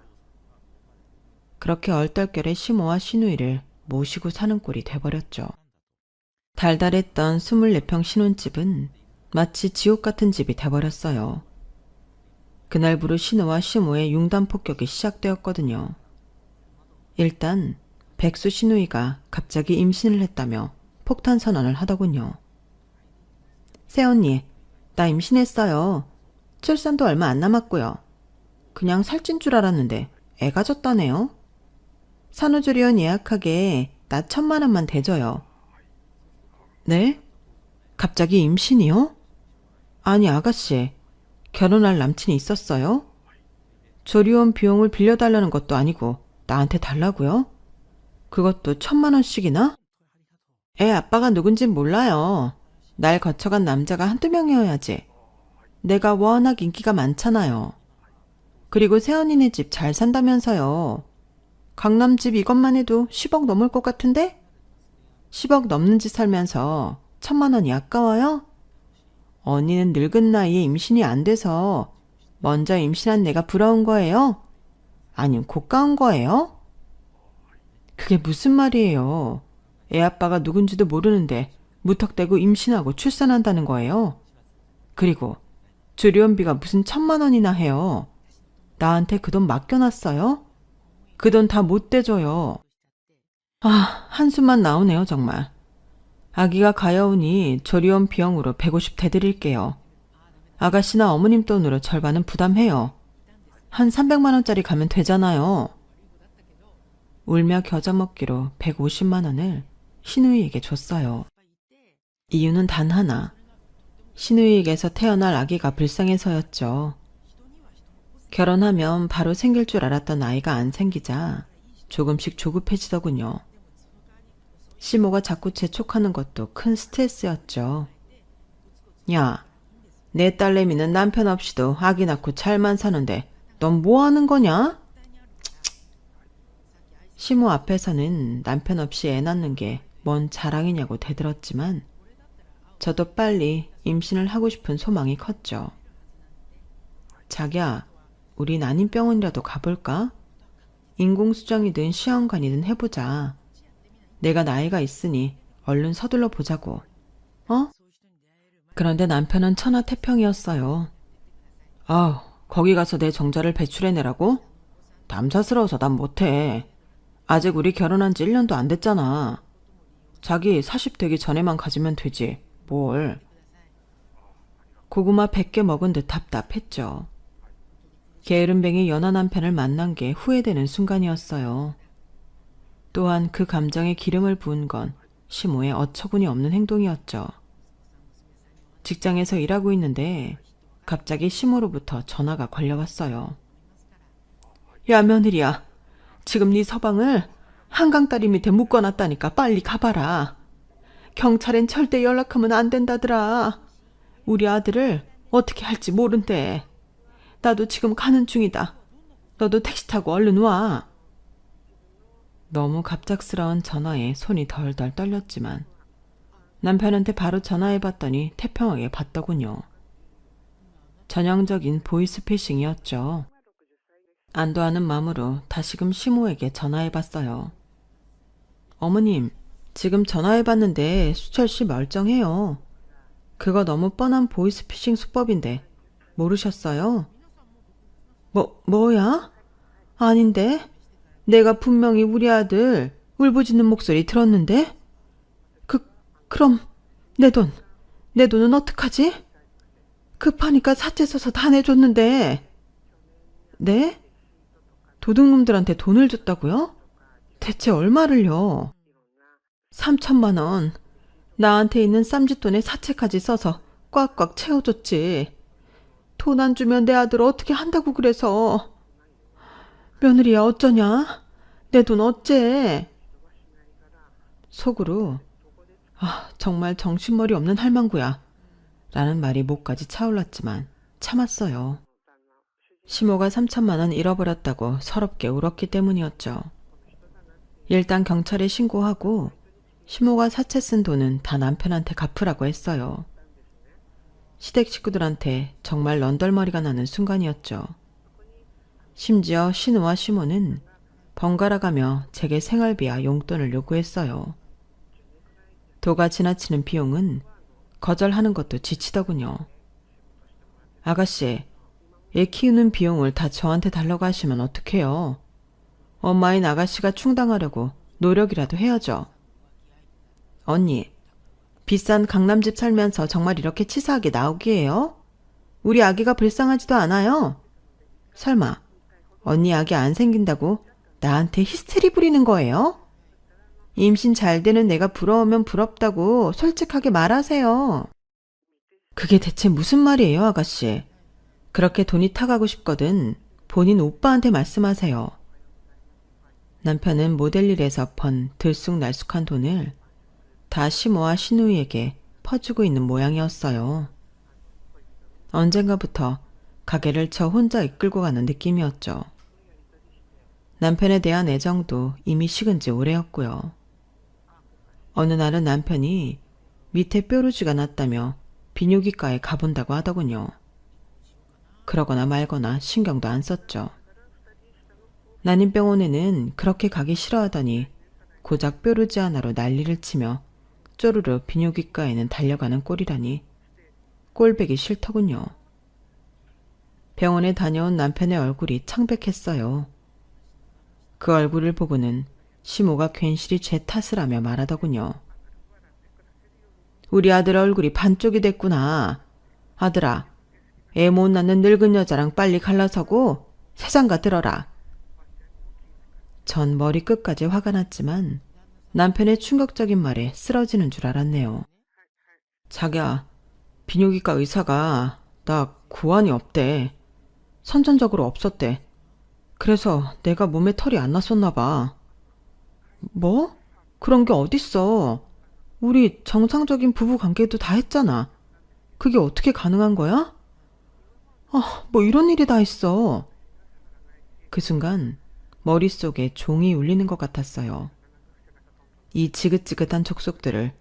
그렇게 얼떨결에 시모와 시누이를 모시고 사는 꼴이 돼버렸죠. 달달했던 24평 신혼집은 마치 지옥 같은 집이 돼버렸어요. 그날부로 신우와 시모의 융단 폭격이 시작되었거든요. 일단 백수 시누이가 갑자기 임신을 했다며 폭탄 선언을 하더군요. 새언니, 나 임신했어요. 출산도 얼마 안 남았고요. 그냥 살찐 줄 알았는데 애가 졌다네요. 산후조리원 예약하게 나 1,000만 원만 대줘요. 네? 갑자기 임신이요? 아니 아가씨, 결혼할 남친이 있었어요? 조리원 비용을 빌려달라는 것도 아니고 나한테 달라고요? 그것도 1,000만 원씩이나? 애 아빠가 누군진 몰라요. 날 거쳐간 남자가 한두 명이어야지. 내가 워낙 인기가 많잖아요. 그리고 새언니네 집 잘 산다면서요. 강남집 이것만 해도 10억 넘을 것 같은데? 10억 넘는 집 살면서 1,000만 원이 아까워요? 언니는 늙은 나이에 임신이 안 돼서 먼저 임신한 내가 부러운 거예요? 아니면 고가운 거예요? 그게 무슨 말이에요? 애 아빠가 누군지도 모르는데 무턱대고 임신하고 출산한다는 거예요? 그리고 조리원비가 무슨 1,000만 원이나 해요? 나한테 그 돈 맡겨놨어요? 그 돈 다 못 대줘요. 아, 한숨만 나오네요 정말. 아기가 가여우니 조리원 비용으로 150 대드릴게요. 아가씨나 어머님 돈으로 절반은 부담해요. 한 300만 원짜리 가면 되잖아요. 울며 겨자먹기로 150만 원을 시누이에게 줬어요. 이유는 단 하나. 시누이에게서 태어날 아기가 불쌍해서였죠. 결혼하면 바로 생길 줄 알았던 아이가 안 생기자 조금씩 조급해지더군요. 시모가 자꾸 재촉하는 것도 큰 스트레스였죠. 야, 내 딸내미는 남편 없이도 아기 낳고 잘만 사는데 넌 뭐 하는 거냐? 시모 앞에서는 남편 없이 애 낳는 게 뭔 자랑이냐고 대들었지만 저도 빨리 임신을 하고 싶은 소망이 컸죠. 자기야, 우리 난임병원이라도 가볼까? 인공수정이든 시험관이든 해보자. 내가 나이가 있으니 얼른 서둘러 보자고. 어? 그런데 남편은 천하태평이었어요. 아우, 거기 가서 내 정자를 배출해내라고? 남사스러워서 난 못해. 아직 우리 결혼한 지 1년도 안 됐잖아. 자기 40 되기 전에만 가지면 되지. 뭘. 고구마 100개 먹은 듯 답답했죠. 게으름뱅이 연하 남편을 만난 게 후회되는 순간이었어요. 또한 그 감정에 기름을 부은 건 시모의 어처구니 없는 행동이었죠. 직장에서 일하고 있는데 갑자기 시모로부터 전화가 걸려왔어요. 야 며느리야, 지금 네 서방을 한강다리 밑에 묶어놨다니까 빨리 가봐라. 경찰엔 절대 연락하면 안 된다더라. 우리 아들을 어떻게 할지 모른대. 나도 지금 가는 중이다. 너도 택시 타고 얼른 와. 너무 갑작스러운 전화에 손이 덜덜 떨렸지만 남편한테 바로 전화해봤더니 태평하게 받더군요. 전형적인 보이스피싱이었죠. 안도하는 마음으로 다시금 시모에게 전화해봤어요. 어머님, 지금 전화해봤는데 수철씨 멀쩡해요. 그거 너무 뻔한 보이스피싱 수법인데 모르셨어요? 뭐야? 아닌데? 내가 분명히 우리 아들 울부짖는 목소리 들었는데? 그럼 내 돈은 어떡하지? 급하니까 사채 써서 다 내줬는데. 네? 도둑놈들한테 돈을 줬다고요? 대체 얼마를요? 3,000만 원. 나한테 있는 쌈짓돈에 사채까지 써서 꽉꽉 채워줬지. 돈 안 주면 내 아들 어떻게 한다고 그래서. 며느리야 어쩌냐? 내 돈 어째? 속으로 정말 정신머리 없는 할망구야 라는 말이 목까지 차올랐지만 참았어요. 시모가 3천만 원 잃어버렸다고 서럽게 울었기 때문이었죠. 일단 경찰에 신고하고 시모가 사채 쓴 돈은 다 남편한테 갚으라고 했어요. 시댁 식구들한테 정말 런덜머리가 나는 순간이었죠. 심지어 신우와 시모는 번갈아가며 제게 생활비와 용돈을 요구했어요. 도가 지나치는 비용은 거절하는 것도 지치더군요. 아가씨, 애 키우는 비용을 다 저한테 달라고 하시면 어떡해요? 엄마인 아가씨가 충당하려고 노력이라도 해야죠. 언니, 비싼 강남집 살면서 정말 이렇게 치사하게 나오기에요? 우리 아기가 불쌍하지도 않아요. 설마 언니 아기 안 생긴다고 나한테 히스테리 부리는 거예요? 임신 잘 되는 내가 부러우면 부럽다고 솔직하게 말하세요. 그게 대체 무슨 말이에요, 아가씨? 그렇게 돈이 타가고 싶거든 본인 오빠한테 말씀하세요. 남편은 모델일에서 번 들쑥날쑥한 돈을 다 시모와 신우이에게 퍼주고 있는 모양이었어요. 언젠가부터 가게를 저 혼자 이끌고 가는 느낌이었죠. 남편에 대한 애정도 이미 식은 지 오래였고요. 어느 날은 남편이 밑에 뾰루지가 났다며 비뇨기과에 가본다고 하더군요. 그러거나 말거나 신경도 안 썼죠. 난임병원에는 그렇게 가기 싫어하더니 고작 뾰루지 하나로 난리를 치며 쪼르르 비뇨기과에는 달려가는 꼴이라니 꼴배기 싫더군요. 병원에 다녀온 남편의 얼굴이 창백했어요. 그 얼굴을 보고는 시모가 괜시리 제 탓을 하며 말하더군요. 우리 아들 얼굴이 반쪽이 됐구나. 아들아, 애 못 낳는 늙은 여자랑 빨리 갈라서고 세상가 들어라. 전 머리 끝까지 화가 났지만 남편의 충격적인 말에 쓰러지는 줄 알았네요. 자기야, 비뇨기과 의사가 나 고환이 없대. 선천적으로 없었대. 그래서 내가 몸에 털이 안 났었나 봐. 뭐? 그런 게 어딨어. 우리 정상적인 부부 관계도 다 했잖아. 그게 어떻게 가능한 거야? 뭐 이런 일이 다 있어. 그 순간 머릿속에 종이 울리는 것 같았어요. 이 지긋지긋한 족속들을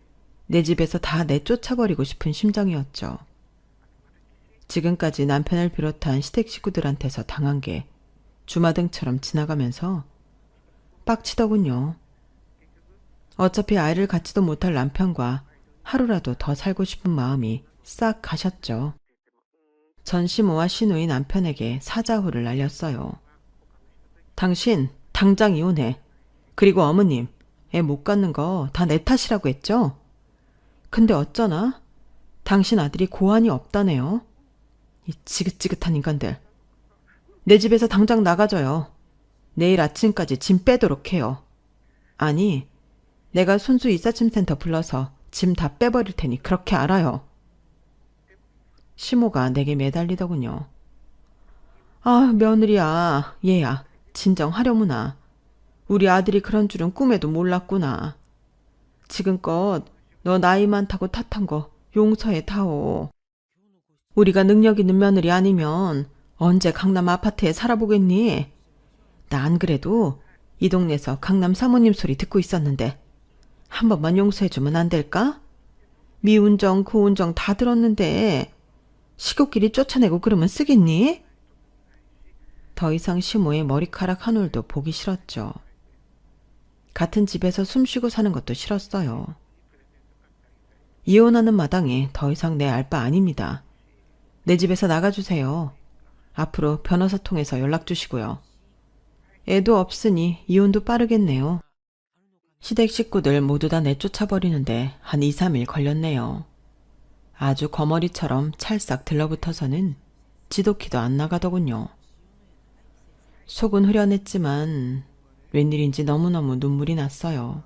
내 집에서 다 내쫓아버리고 싶은 심정이었죠. 지금까지 남편을 비롯한 시댁 식구들한테서 당한 게 주마등처럼 지나가면서 빡치더군요. 어차피 아이를 갖지도 못할 남편과 하루라도 더 살고 싶은 마음이 싹 가셨죠. 전 시모와 시누이 남편에게 사자후를 날렸어요. 당신 당장 이혼해. 그리고 어머님, 애 못 갖는 거 다 내 탓이라고 했죠? 근데 어쩌나? 당신 아들이 고환이 없다네요. 이 지긋지긋한 인간들. 내 집에서 당장 나가줘요. 내일 아침까지 짐 빼도록 해요. 아니, 내가 손수 이삿짐센터 불러서 짐 다 빼버릴 테니 그렇게 알아요. 시모가 내게 매달리더군요. 며느리야, 얘야, 진정하려무나. 우리 아들이 그런 줄은 꿈에도 몰랐구나. 지금껏 너 나이 많다고 탓한 거 용서해 다오. 우리가 능력 있는 며느리 아니면 언제 강남 아파트에 살아보겠니? 나 안 그래도 이 동네에서 강남 사모님 소리 듣고 있었는데 한 번만 용서해주면 안 될까? 미운정 고운정 다 들었는데 식구끼리 쫓아내고 그러면 쓰겠니? 더 이상 시모의 머리카락 한 올도 보기 싫었죠. 같은 집에서 숨쉬고 사는 것도 싫었어요. 이혼하는 마당에 더 이상 내 알 바 아닙니다. 내 집에서 나가주세요. 앞으로 변호사 통해서 연락 주시고요. 애도 없으니 이혼도 빠르겠네요. 시댁 식구들 모두 다 내쫓아버리는데 한 2, 3일 걸렸네요. 아주 거머리처럼 찰싹 들러붙어서는 지도키도 안 나가더군요. 속은 후련했지만 웬일인지 너무너무 눈물이 났어요.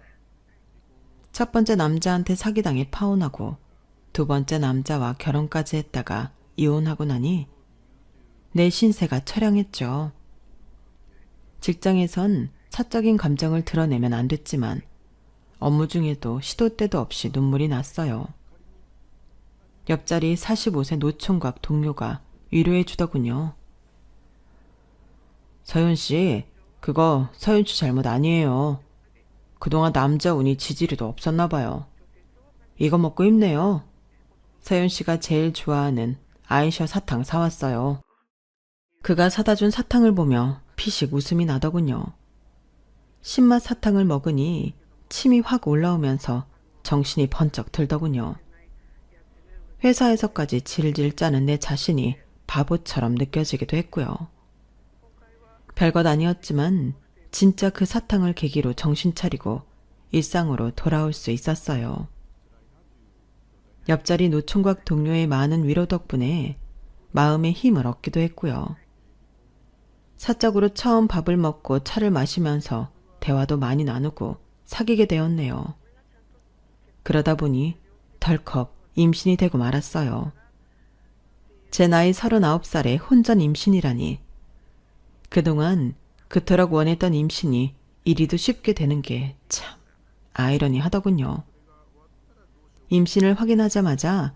첫 번째 남자한테 사기당해 파혼하고 두 번째 남자와 결혼까지 했다가 이혼하고 나니 내 신세가 처량했죠. 직장에선 사적인 감정을 드러내면 안 됐지만 업무 중에도 시도 때도 없이 눈물이 났어요. 옆자리 45세 노총각 동료가 위로해 주더군요. 서윤 씨, 그거 서윤 씨 잘못 아니에요. 그동안 남자 운이 지지리도 없었나 봐요. 이거 먹고 힘내요. 서윤 씨가 제일 좋아하는 아이셔 사탕 사왔어요. 그가 사다 준 사탕을 보며 피식 웃음이 나더군요. 신맛 사탕을 먹으니 침이 확 올라오면서 정신이 번쩍 들더군요. 회사에서까지 질질 짜는 내 자신이 바보처럼 느껴지기도 했고요. 별것 아니었지만 진짜 그 사탕을 계기로 정신 차리고 일상으로 돌아올 수 있었어요. 옆자리 노총각 동료의 많은 위로 덕분에 마음의 힘을 얻기도 했고요. 사적으로 처음 밥을 먹고 차를 마시면서 대화도 많이 나누고 사귀게 되었네요. 그러다 보니 덜컥 임신이 되고 말았어요. 제 나이 39살에 혼전 임신이라니. 그동안 그토록 원했던 임신이 이리도 쉽게 되는 게 참 아이러니하더군요. 임신을 확인하자마자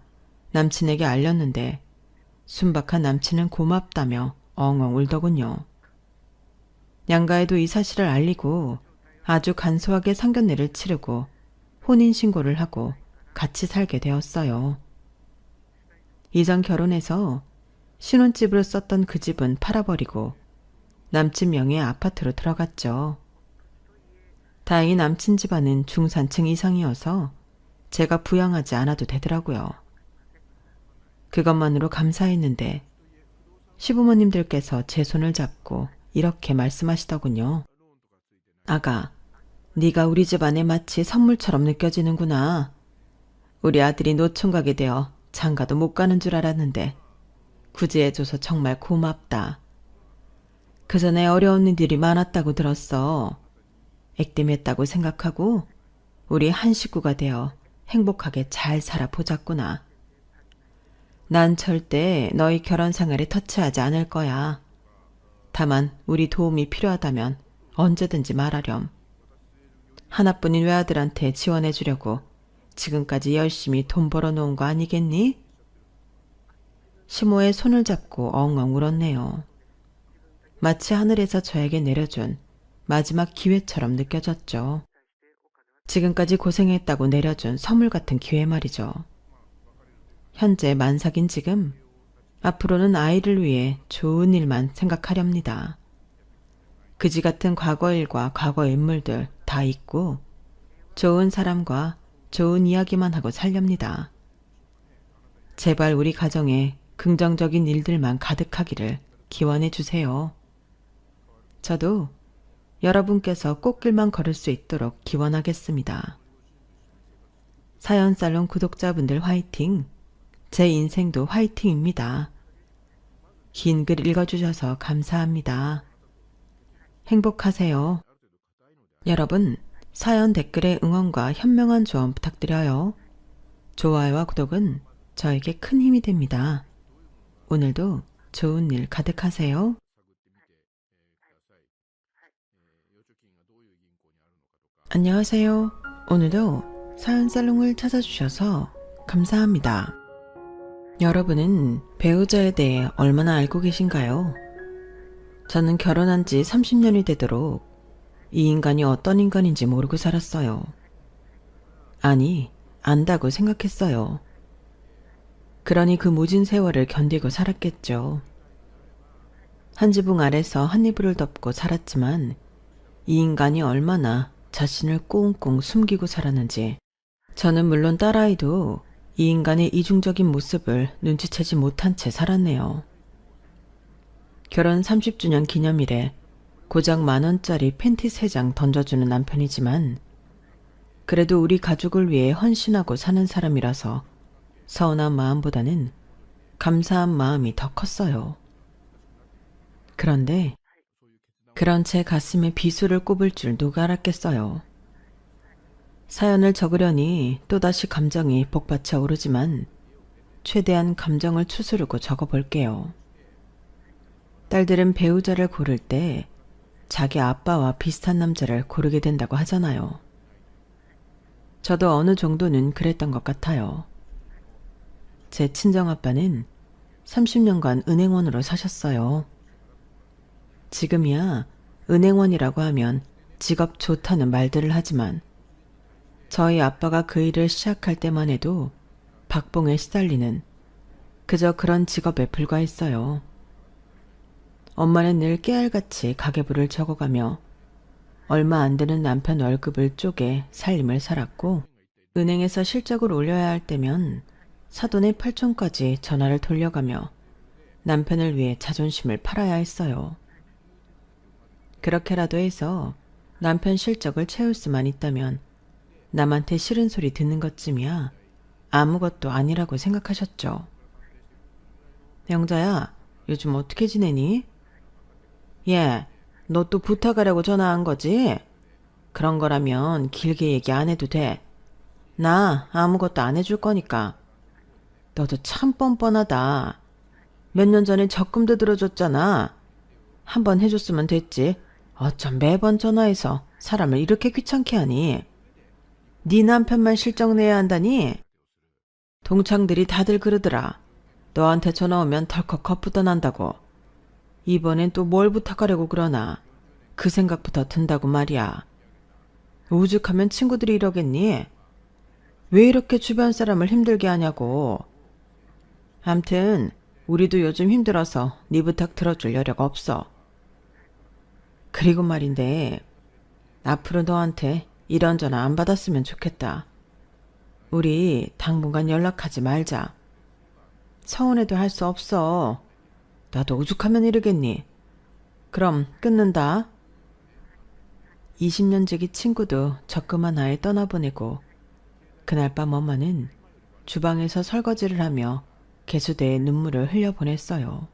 남친에게 알렸는데 순박한 남친은 고맙다며 엉엉 울더군요. 양가에도 이 사실을 알리고 아주 간소하게 상견례를 치르고 혼인신고를 하고 같이 살게 되었어요. 이전 결혼해서 신혼집으로 썼던 그 집은 팔아버리고 남친 명의의 아파트로 들어갔죠. 다행히 남친 집안은 중산층 이상이어서 제가 부양하지 않아도 되더라고요. 그것만으로 감사했는데 시부모님들께서 제 손을 잡고 이렇게 말씀하시더군요. 아가, 네가 우리 집안에 마치 선물처럼 느껴지는구나. 우리 아들이 노총각이 되어 장가도 못 가는 줄 알았는데 구제해줘서 정말 고맙다. 그 전에 어려운 일들이 많았다고 들었어. 액땜했다고 생각하고 우리 한 식구가 되어 행복하게 잘 살아보자꾸나. 난 절대 너희 결혼 생활에 터치하지 않을 거야. 다만 우리 도움이 필요하다면 언제든지 말하렴. 하나뿐인 외아들한테 지원해 주려고 지금까지 열심히 돈 벌어놓은 거 아니겠니? 시모의 손을 잡고 엉엉 울었네요. 마치 하늘에서 저에게 내려준 마지막 기회처럼 느껴졌죠. 지금까지 고생했다고 내려준 선물 같은 기회 말이죠. 현재 만삭인 지금 앞으로는 아이를 위해 좋은 일만 생각하렵니다. 그지 같은 과거 일과 과거 인물들 다 잊고 좋은 사람과 좋은 이야기만 하고 살렵니다. 제발 우리 가정에 긍정적인 일들만 가득하기를 기원해 주세요. 저도 여러분께서 꽃길만 걸을 수 있도록 기원하겠습니다. 사연살롱 구독자분들 화이팅! 제 인생도 화이팅입니다. 긴 글 읽어주셔서 감사합니다. 행복하세요. 여러분, 사연 댓글에 응원과 현명한 조언 부탁드려요. 좋아요와 구독은 저에게 큰 힘이 됩니다. 오늘도 좋은 일 가득하세요. 안녕하세요. 오늘도 사연살롱을 찾아주셔서 감사합니다. 여러분은 배우자에 대해 얼마나 알고 계신가요? 저는 결혼한 지 30년이 되도록 이 인간이 어떤 인간인지 모르고 살았어요. 아니, 안다고 생각했어요. 그러니 그 모진 세월을 견디고 살았겠죠. 한 지붕 아래서 한 이불을 덮고 살았지만 이 인간이 얼마나 자신을 꽁꽁 숨기고 살았는지 저는 물론 딸아이도 이 인간의 이중적인 모습을 눈치채지 못한 채 살았네요. 결혼 30주년 기념일에 고작 10,000원짜리 팬티 3장 던져주는 남편이지만 그래도 우리 가족을 위해 헌신하고 사는 사람이라서 서운한 마음보다는 감사한 마음이 더 컸어요. 그런데 그런 제 가슴에 비수를 꼽을 줄 누가 알았겠어요. 사연을 적으려니 또다시 감정이 복받쳐 오르지만 최대한 감정을 추스르고 적어볼게요. 딸들은 배우자를 고를 때 자기 아빠와 비슷한 남자를 고르게 된다고 하잖아요. 저도 어느 정도는 그랬던 것 같아요. 제 친정아빠는 30년간 은행원으로 사셨어요. 지금이야 은행원이라고 하면 직업 좋다는 말들을 하지만 저희 아빠가 그 일을 시작할 때만 해도 박봉에 시달리는 그저 그런 직업에 불과했어요. 엄마는 늘 깨알같이 가계부를 적어가며 얼마 안 되는 남편 월급을 쪼개 살림을 살았고 은행에서 실적을 올려야 할 때면 사돈의 팔촌까지 전화를 돌려가며 남편을 위해 자존심을 팔아야 했어요. 그렇게라도 해서 남편 실적을 채울 수만 있다면 남한테 싫은 소리 듣는 것쯤이야 아무것도 아니라고 생각하셨죠. 영자야, 요즘 어떻게 지내니? 예, 너 또 부탁하려고 전화한 거지? 그런 거라면 길게 얘기 안 해도 돼. 나 아무것도 안 해줄 거니까. 너도 참 뻔뻔하다. 몇 년 전에 적금도 들어줬잖아. 한 번 해줬으면 됐지. 어쩜 매번 전화해서 사람을 이렇게 귀찮게 하니? 네 남편만 실적 내야 한다니? 동창들이 다들 그러더라. 너한테 전화 오면 덜컥 겁부터 난다고. 이번엔 또 뭘 부탁하려고 그러나. 그 생각부터 든다고 말이야. 오죽하면 친구들이 이러겠니? 왜 이렇게 주변 사람을 힘들게 하냐고. 암튼 우리도 요즘 힘들어서 네 부탁 들어줄 여력 없어. 그리고 말인데 앞으로 너한테 이런 전화 안 받았으면 좋겠다. 우리 당분간 연락하지 말자. 서운해도 할 수 없어. 나도 오죽하면 이러겠니. 그럼 끊는다. 20년 지기 친구도 적금 하나에 떠나보내고 그날 밤 엄마는 주방에서 설거지를 하며 개수대에 눈물을 흘려보냈어요.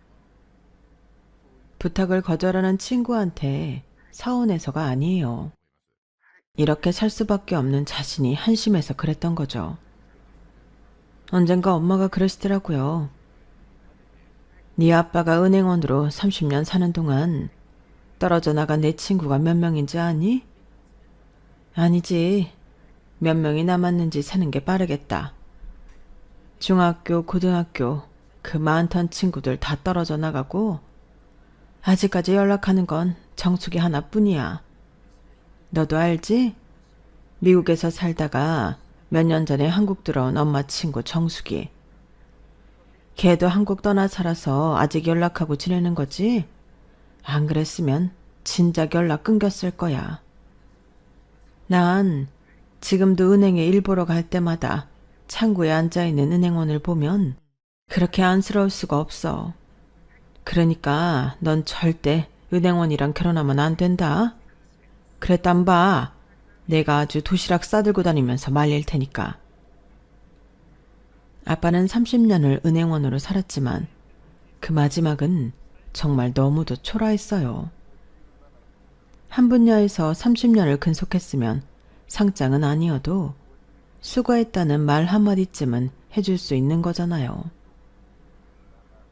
부탁을 거절하는 친구한테 서운해서가 아니에요. 이렇게 살 수밖에 없는 자신이 한심해서 그랬던 거죠. 언젠가 엄마가 그러시더라고요. 네 아빠가 은행원으로 30년 사는 동안 떨어져 나간 내 친구가 몇 명인지 아니? 아니지. 몇 명이 남았는지 세는 게 빠르겠다. 중학교, 고등학교 그 많던 친구들 다 떨어져 나가고 아직까지 연락하는 건 정숙이 하나뿐이야. 너도 알지? 미국에서 살다가 몇 년 전에 한국 들어온 엄마 친구 정숙이. 걔도 한국 떠나 살아서 아직 연락하고 지내는 거지? 안 그랬으면 진작 연락 끊겼을 거야. 난 지금도 은행에 일 보러 갈 때마다 창구에 앉아있는 은행원을 보면 그렇게 안쓰러울 수가 없어. 그러니까 넌 절대 은행원이랑 결혼하면 안 된다. 그랬단 봐. 내가 아주 도시락 싸들고 다니면서 말릴 테니까. 아빠는 30년을 은행원으로 살았지만 그 마지막은 정말 너무도 초라했어요. 한 분야에서 30년을 근속했으면 상장은 아니어도 수고했다는 말 한마디쯤은 해줄 수 있는 거잖아요.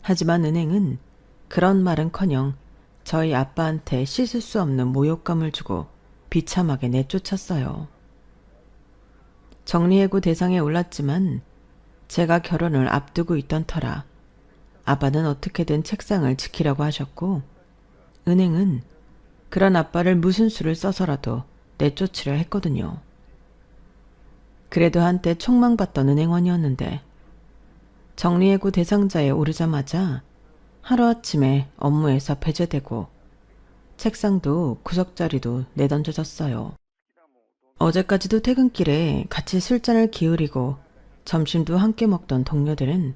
하지만 은행은 그런 말은커녕 저희 아빠한테 씻을 수 없는 모욕감을 주고 비참하게 내쫓았어요. 정리해고 대상에 올랐지만 제가 결혼을 앞두고 있던 터라 아빠는 어떻게든 책상을 지키려고 하셨고 은행은 그런 아빠를 무슨 수를 써서라도 내쫓으려 했거든요. 그래도 한때 촉망받던 은행원이었는데 정리해고 대상자에 오르자마자 하루아침에 업무에서 배제되고 책상도 구석자리도 내던져졌어요. 어제까지도 퇴근길에 같이 술잔을 기울이고 점심도 함께 먹던 동료들은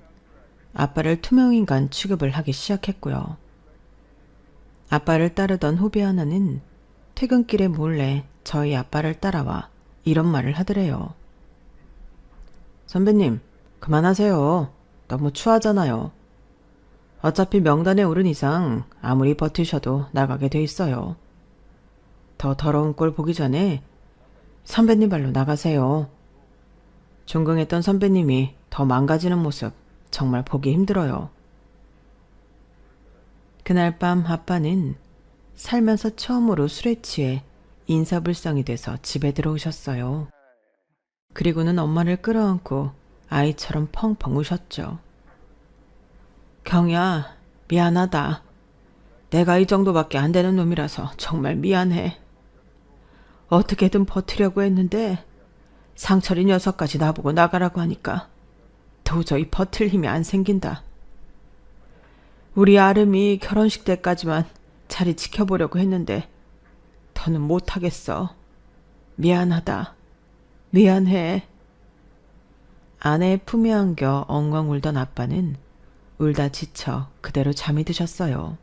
아빠를 투명인간 취급을 하기 시작했고요. 아빠를 따르던 후배 하나는 퇴근길에 몰래 저희 아빠를 따라와 이런 말을 하더래요. 선배님, 그만하세요. 너무 추하잖아요. 어차피 명단에 오른 이상 아무리 버티셔도 나가게 돼 있어요. 더 더러운 꼴 보기 전에 선배님 발로 나가세요. 존경했던 선배님이 더 망가지는 모습 정말 보기 힘들어요. 그날 밤 아빠는 살면서 처음으로 술에 취해 인사불성이 돼서 집에 들어오셨어요. 그리고는 엄마를 끌어안고 아이처럼 펑펑 우셨죠. 경야, 미안하다. 내가 이 정도밖에 안 되는 놈이라서 정말 미안해. 어떻게든 버티려고 했는데 상철이 녀석까지 나보고 나가라고 하니까 도저히 버틸 힘이 안 생긴다. 우리 아름이 결혼식 때까지만 자리 지켜보려고 했는데 더는 못하겠어. 미안하다. 미안해. 아내의 품에 안겨 엉엉 울던 아빠는 울다 지쳐 그대로 잠이 드셨어요.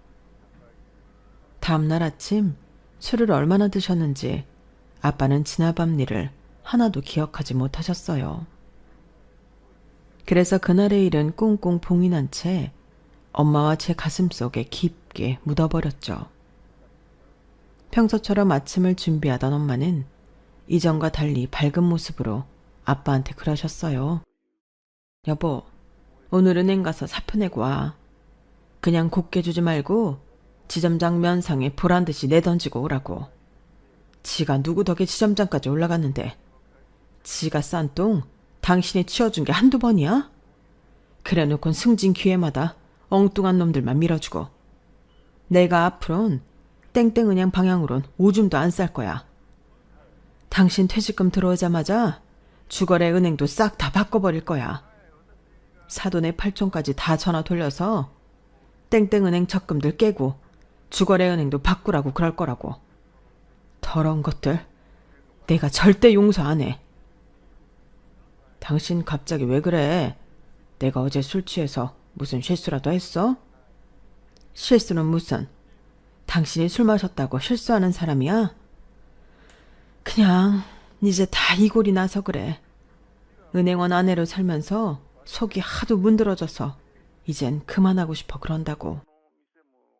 다음날 아침 술을 얼마나 드셨는지 아빠는 지나밤 일을 하나도 기억하지 못하셨어요. 그래서 그날의 일은 꽁꽁 봉이 난 채 엄마와 제 가슴 속에 깊게 묻어버렸죠. 평소처럼 아침을 준비하던 엄마는 이전과 달리 밝은 모습으로 아빠한테 그러셨어요. 여보, 오늘 은행 가서 사표 내고 와. 그냥 곱게 주지 말고 지점장 면상에 보란듯이 내던지고 오라고. 지가 누구 덕에 지점장까지 올라갔는데 지가 싼 똥 당신이 치워준 게 한두 번이야? 그래놓곤 승진 기회마다 엉뚱한 놈들만 밀어주고 내가 앞으론 땡땡은행 방향으론 오줌도 안 쌀 거야. 당신 퇴직금 들어오자마자 주거래 은행도 싹 다 바꿔버릴 거야. 사돈의 8촌까지 다 전화 돌려서 땡땡은행 적금들 깨고 주거래 은행도 바꾸라고 그럴 거라고. 더러운 것들 내가 절대 용서 안 해. 당신 갑자기 왜 그래? 내가 어제 술 취해서 무슨 실수라도 했어? 실수는 무슨? 당신이 술 마셨다고 실수하는 사람이야? 그냥 이제 다 이골이 나서 그래. 은행원 아내로 살면서 속이 하도 문드러져서 이젠 그만하고 싶어 그런다고.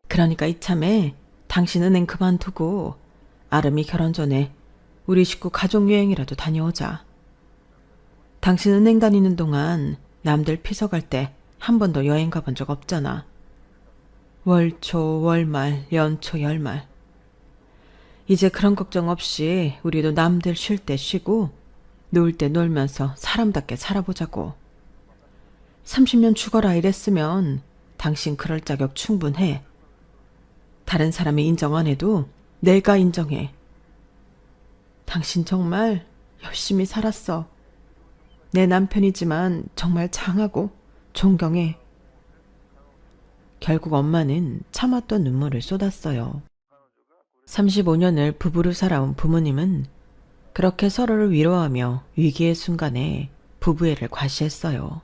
그러니까 이참에 당신 은행 그만두고 아름이 결혼 전에 우리 식구 가족여행이라도 다녀오자. 당신 은행 다니는 동안 남들 피서갈 때 한 번도 여행 가본 적 없잖아. 월초, 월말, 연초, 열말. 이제 그런 걱정 없이 우리도 남들 쉴 때 쉬고 놀 때 놀면서 사람답게 살아보자고. 30년 죽어라 이랬으면 당신 그럴 자격 충분해. 다른 사람이 인정 안 해도 내가 인정해. 당신 정말 열심히 살았어. 내 남편이지만 정말 장하고 존경해. 결국 엄마는 참았던 눈물을 쏟았어요. 35년을 부부로 살아온 부모님은 그렇게 서로를 위로하며 위기의 순간에 부부애를 과시했어요.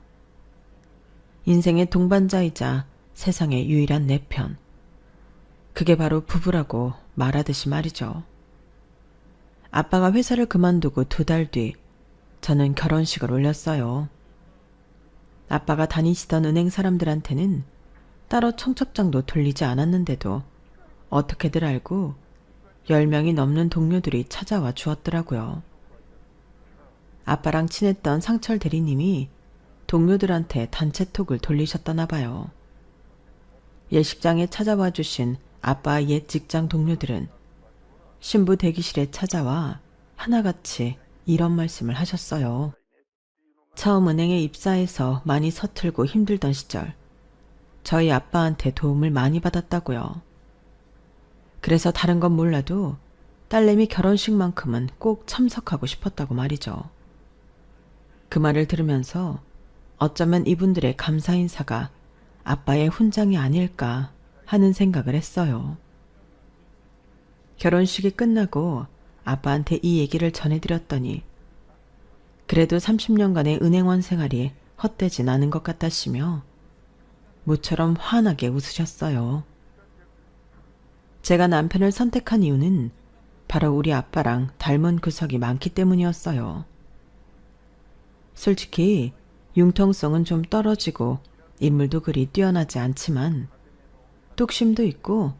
인생의 동반자이자 세상의 유일한 내 편. 그게 바로 부부라고 말하듯이 말이죠. 아빠가 회사를 그만두고 2달 뒤 저는 결혼식을 올렸어요. 아빠가 다니시던 은행 사람들한테는 따로 청첩장도 돌리지 않았는데도 어떻게들 알고 10명이 넘는 동료들이 찾아와 주었더라고요. 아빠랑 친했던 상철 대리님이 동료들한테 단체톡을 돌리셨다나 봐요. 예식장에 찾아와 주신 아빠의 옛 직장 동료들은 신부 대기실에 찾아와 하나같이 이런 말씀을 하셨어요. 처음 은행에 입사해서 많이 서툴고 힘들던 시절 저희 아빠한테 도움을 많이 받았다고요. 그래서 다른 건 몰라도 딸내미 결혼식만큼은 꼭 참석하고 싶었다고 말이죠. 그 말을 들으면서 어쩌면 이분들의 감사 인사가 아빠의 훈장이 아닐까 하는 생각을 했어요. 결혼식이 끝나고 아빠한테 이 얘기를 전해드렸더니 그래도 30년간의 은행원 생활이 헛되진 않은 것 같다시며 모처럼 환하게 웃으셨어요. 제가 남편을 선택한 이유는 바로 우리 아빠랑 닮은 구석이 많기 때문이었어요. 솔직히 융통성은 좀 떨어지고 인물도 그리 뛰어나지 않지만 뚝심도 있고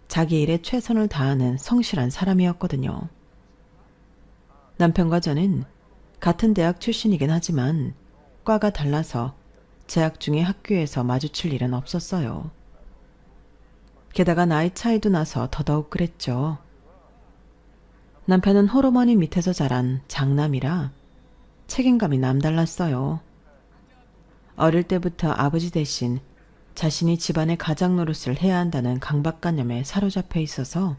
자기 일에 최선을 다하는 성실한 사람이었거든요. 남편과 저는 같은 대학 출신이긴 하지만 과가 달라서 재학 중에 학교에서 마주칠 일은 없었어요. 게다가 나이 차이도 나서 더더욱 그랬죠. 남편은 호르머니 밑에서 자란 장남이라 책임감이 남달랐어요. 어릴 때부터 아버지 대신 자신이 집안의 가장 노릇을 해야 한다는 강박관념에 사로잡혀 있어서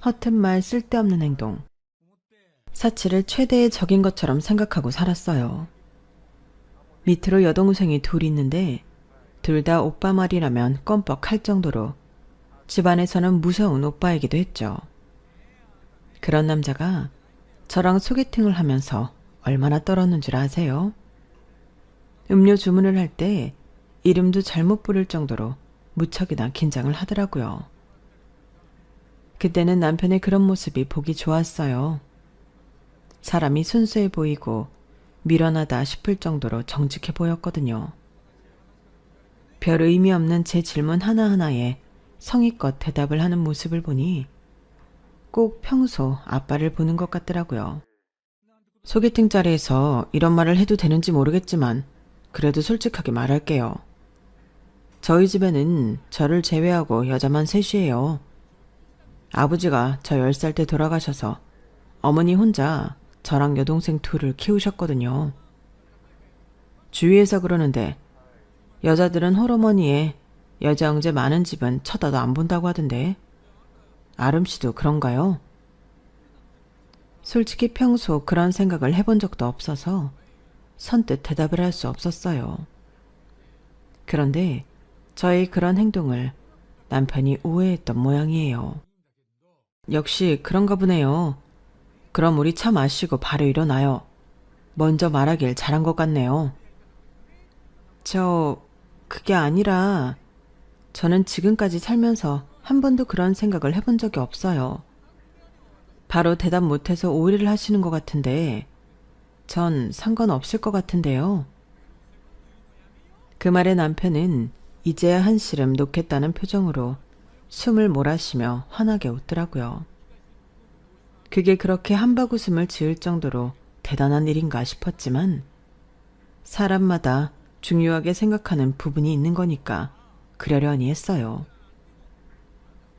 허튼 말 쓸데없는 행동, 사치를 최대의 적인 것처럼 생각하고 살았어요. 밑으로 여동생이 둘 있는데 둘 다 오빠 말이라면 껌뻑할 정도로 집안에서는 무서운 오빠이기도 했죠. 그런 남자가 저랑 소개팅을 하면서 얼마나 떨었는 줄 아세요? 음료 주문을 할 때 이름도 잘못 부를 정도로 무척이나 긴장을 하더라고요. 그때는 남편의 그런 모습이 보기 좋았어요. 사람이 순수해 보이고 미련하다 싶을 정도로 정직해 보였거든요. 별 의미 없는 제 질문 하나하나에 성의껏 대답을 하는 모습을 보니 꼭 평소 아빠를 보는 것 같더라고요. 소개팅 자리에서 이런 말을 해도 되는지 모르겠지만 그래도 솔직하게 말할게요. 저희 집에는 저를 제외하고 여자만 셋이에요. 아버지가 저 10살 때 돌아가셔서 어머니 혼자 저랑 여동생 둘을 키우셨거든요. 주위에서 그러는데 여자들은 홀어머니에 여자 형제 많은 집은 쳐다도 안 본다고 하던데 아름 씨도 그런가요? 솔직히 평소 그런 생각을 해본 적도 없어서 선뜻 대답을 할 수 없었어요. 그런데 저의 그런 행동을 남편이 오해했던 모양이에요. 역시 그런가 보네요. 그럼 우리 차 마시고 바로 일어나요. 먼저 말하길 잘한 것 같네요. 그게 아니라 저는 지금까지 살면서 한 번도 그런 생각을 해본 적이 없어요. 바로 대답 못해서 오해를 하시는 것 같은데 전 상관없을 것 같은데요. 그 말에 남편은 이제야 한시름 놓겠다는 표정으로 숨을 몰아쉬며 환하게 웃더라고요. 그게 그렇게 한바구음을 지을 정도로 대단한 일인가 싶었지만 사람마다 중요하게 생각하는 부분이 있는 거니까 그러려니 했어요.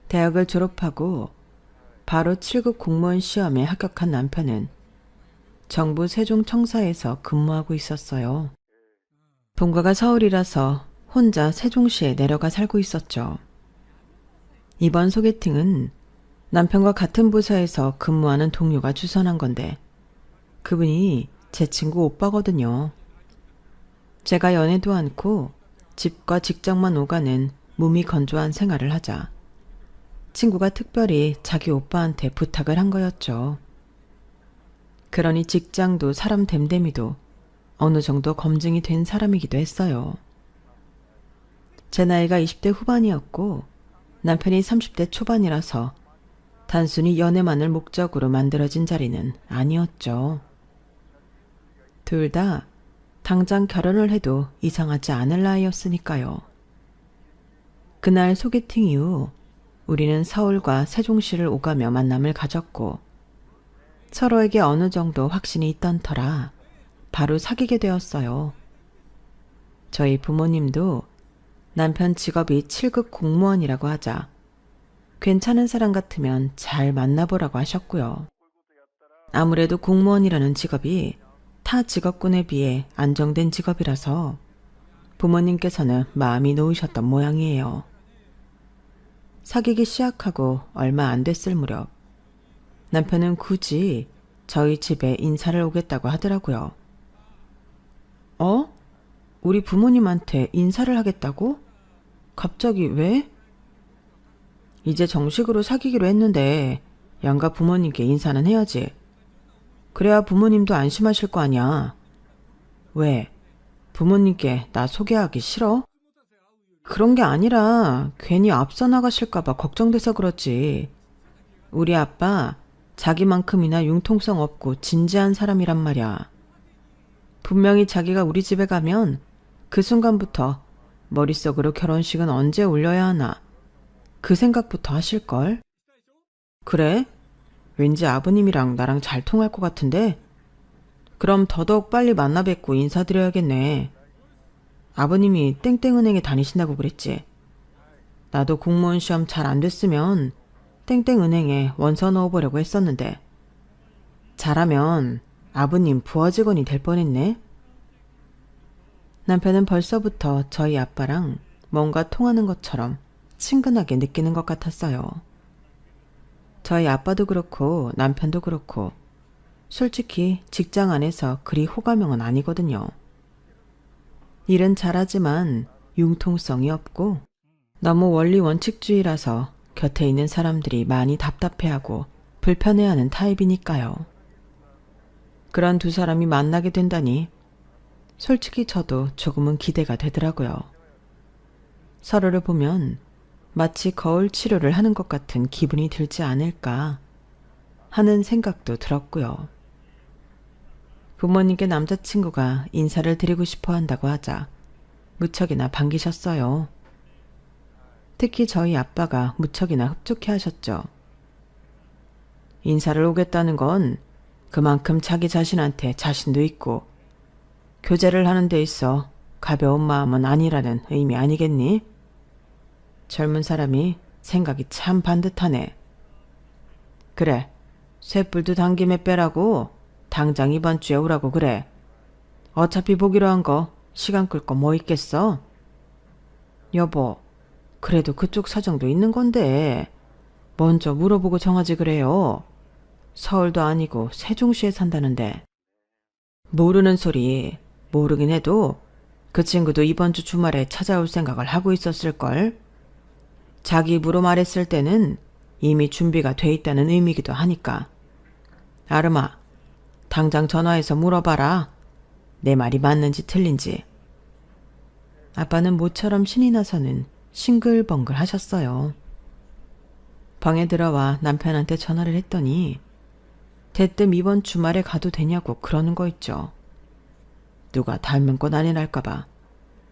대학을 졸업하고 바로 7급 공무원 시험에 합격한 남편은 정부 세종청사에서 근무하고 있었어요. 본가가 서울이라서 혼자 세종시에 내려가 살고 있었죠. 이번 소개팅은 남편과 같은 부서에서 근무하는 동료가 주선한 건데 그분이 제 친구 오빠거든요. 제가 연애도 않고 집과 직장만 오가는 몸이 건조한 생활을 하자 친구가 특별히 자기 오빠한테 부탁을 한 거였죠. 그러니 직장도 사람 됨됨이도 어느 정도 검증이 된 사람이기도 했어요. 제 나이가 20대 후반이었고 남편이 30대 초반이라서 단순히 연애만을 목적으로 만들어진 자리는 아니었죠. 둘 다 당장 결혼을 해도 이상하지 않을 나이였으니까요. 그날 소개팅 이후 우리는 서울과 세종시를 오가며 만남을 가졌고 서로에게 어느 정도 확신이 있던 터라 바로 사귀게 되었어요. 저희 부모님도 남편 직업이 7급 공무원이라고 하자 괜찮은 사람 같으면 잘 만나보라고 하셨고요. 아무래도 공무원이라는 직업이 타 직업군에 비해 안정된 직업이라서 부모님께서는 마음이 놓이셨던 모양이에요. 사귀기 시작하고 얼마 안 됐을 무렵 남편은 굳이 저희 집에 인사를 오겠다고 하더라고요. 우리 부모님한테 인사를 하겠다고? 갑자기 왜? 이제 정식으로 사귀기로 했는데 양가 부모님께 인사는 해야지. 그래야 부모님도 안심하실 거 아니야. 왜? 부모님께 나 소개하기 싫어? 그런 게 아니라 괜히 앞서 나가실까봐 걱정돼서 그렇지. 우리 아빠 자기만큼이나 융통성 없고 진지한 사람이란 말이야. 분명히 자기가 우리 집에 가면 그 순간부터 머릿속으로 결혼식은 언제 올려야 하나 그 생각부터 하실걸? 그래? 왠지 아버님이랑 나랑 잘 통할 것 같은데? 그럼 더더욱 빨리 만나 뵙고 인사드려야겠네. 아버님이 땡땡은행에 다니신다고 그랬지. 나도 공무원 시험 잘 안 됐으면 땡땡은행에 원서 넣어보려고 했었는데 잘하면 아버님 부하 직원이 될 뻔했네. 남편은 벌써부터 저희 아빠랑 뭔가 통하는 것처럼 친근하게 느끼는 것 같았어요. 저희 아빠도 그렇고 남편도 그렇고 솔직히 직장 안에서 그리 호감형은 아니거든요. 일은 잘하지만 융통성이 없고 너무 원리 원칙주의라서 곁에 있는 사람들이 많이 답답해하고 불편해하는 타입이니까요. 그런 두 사람이 만나게 된다니 솔직히 저도 조금은 기대가 되더라고요. 서로를 보면 마치 거울 치료를 하는 것 같은 기분이 들지 않을까 하는 생각도 들었고요. 부모님께 남자친구가 인사를 드리고 싶어 한다고 하자 무척이나 반기셨어요. 특히 저희 아빠가 무척이나 흡족해 하셨죠. 인사를 오겠다는 건 그만큼 자기 자신한테 자신도 있고 교제를 하는 데 있어 가벼운 마음은 아니라는 의미 아니겠니? 젊은 사람이 생각이 참 반듯하네. 그래, 쇳불도 당김에 빼라고 당장 이번 주에 오라고 그래. 어차피 보기로 한 거 시간 끌 거 뭐 있겠어? 여보, 그래도 그쪽 사정도 있는 건데 먼저 물어보고 정하지 그래요. 서울도 아니고 세종시에 산다는데. 모르는 소리. 모르긴 해도 그 친구도 이번 주 주말에 찾아올 생각을 하고 있었을걸. 자기 입으로 말했을 때는 이미 준비가 돼 있다는 의미기도 하니까. 아름아, 당장 전화해서 물어봐라. 내 말이 맞는지 틀린지. 아빠는 모처럼 신이 나서는 싱글벙글 하셨어요. 방에 들어와 남편한테 전화를 했더니 대뜸 이번 주말에 가도 되냐고 그러는 거 있죠. 누가 닮은 거 난리날까봐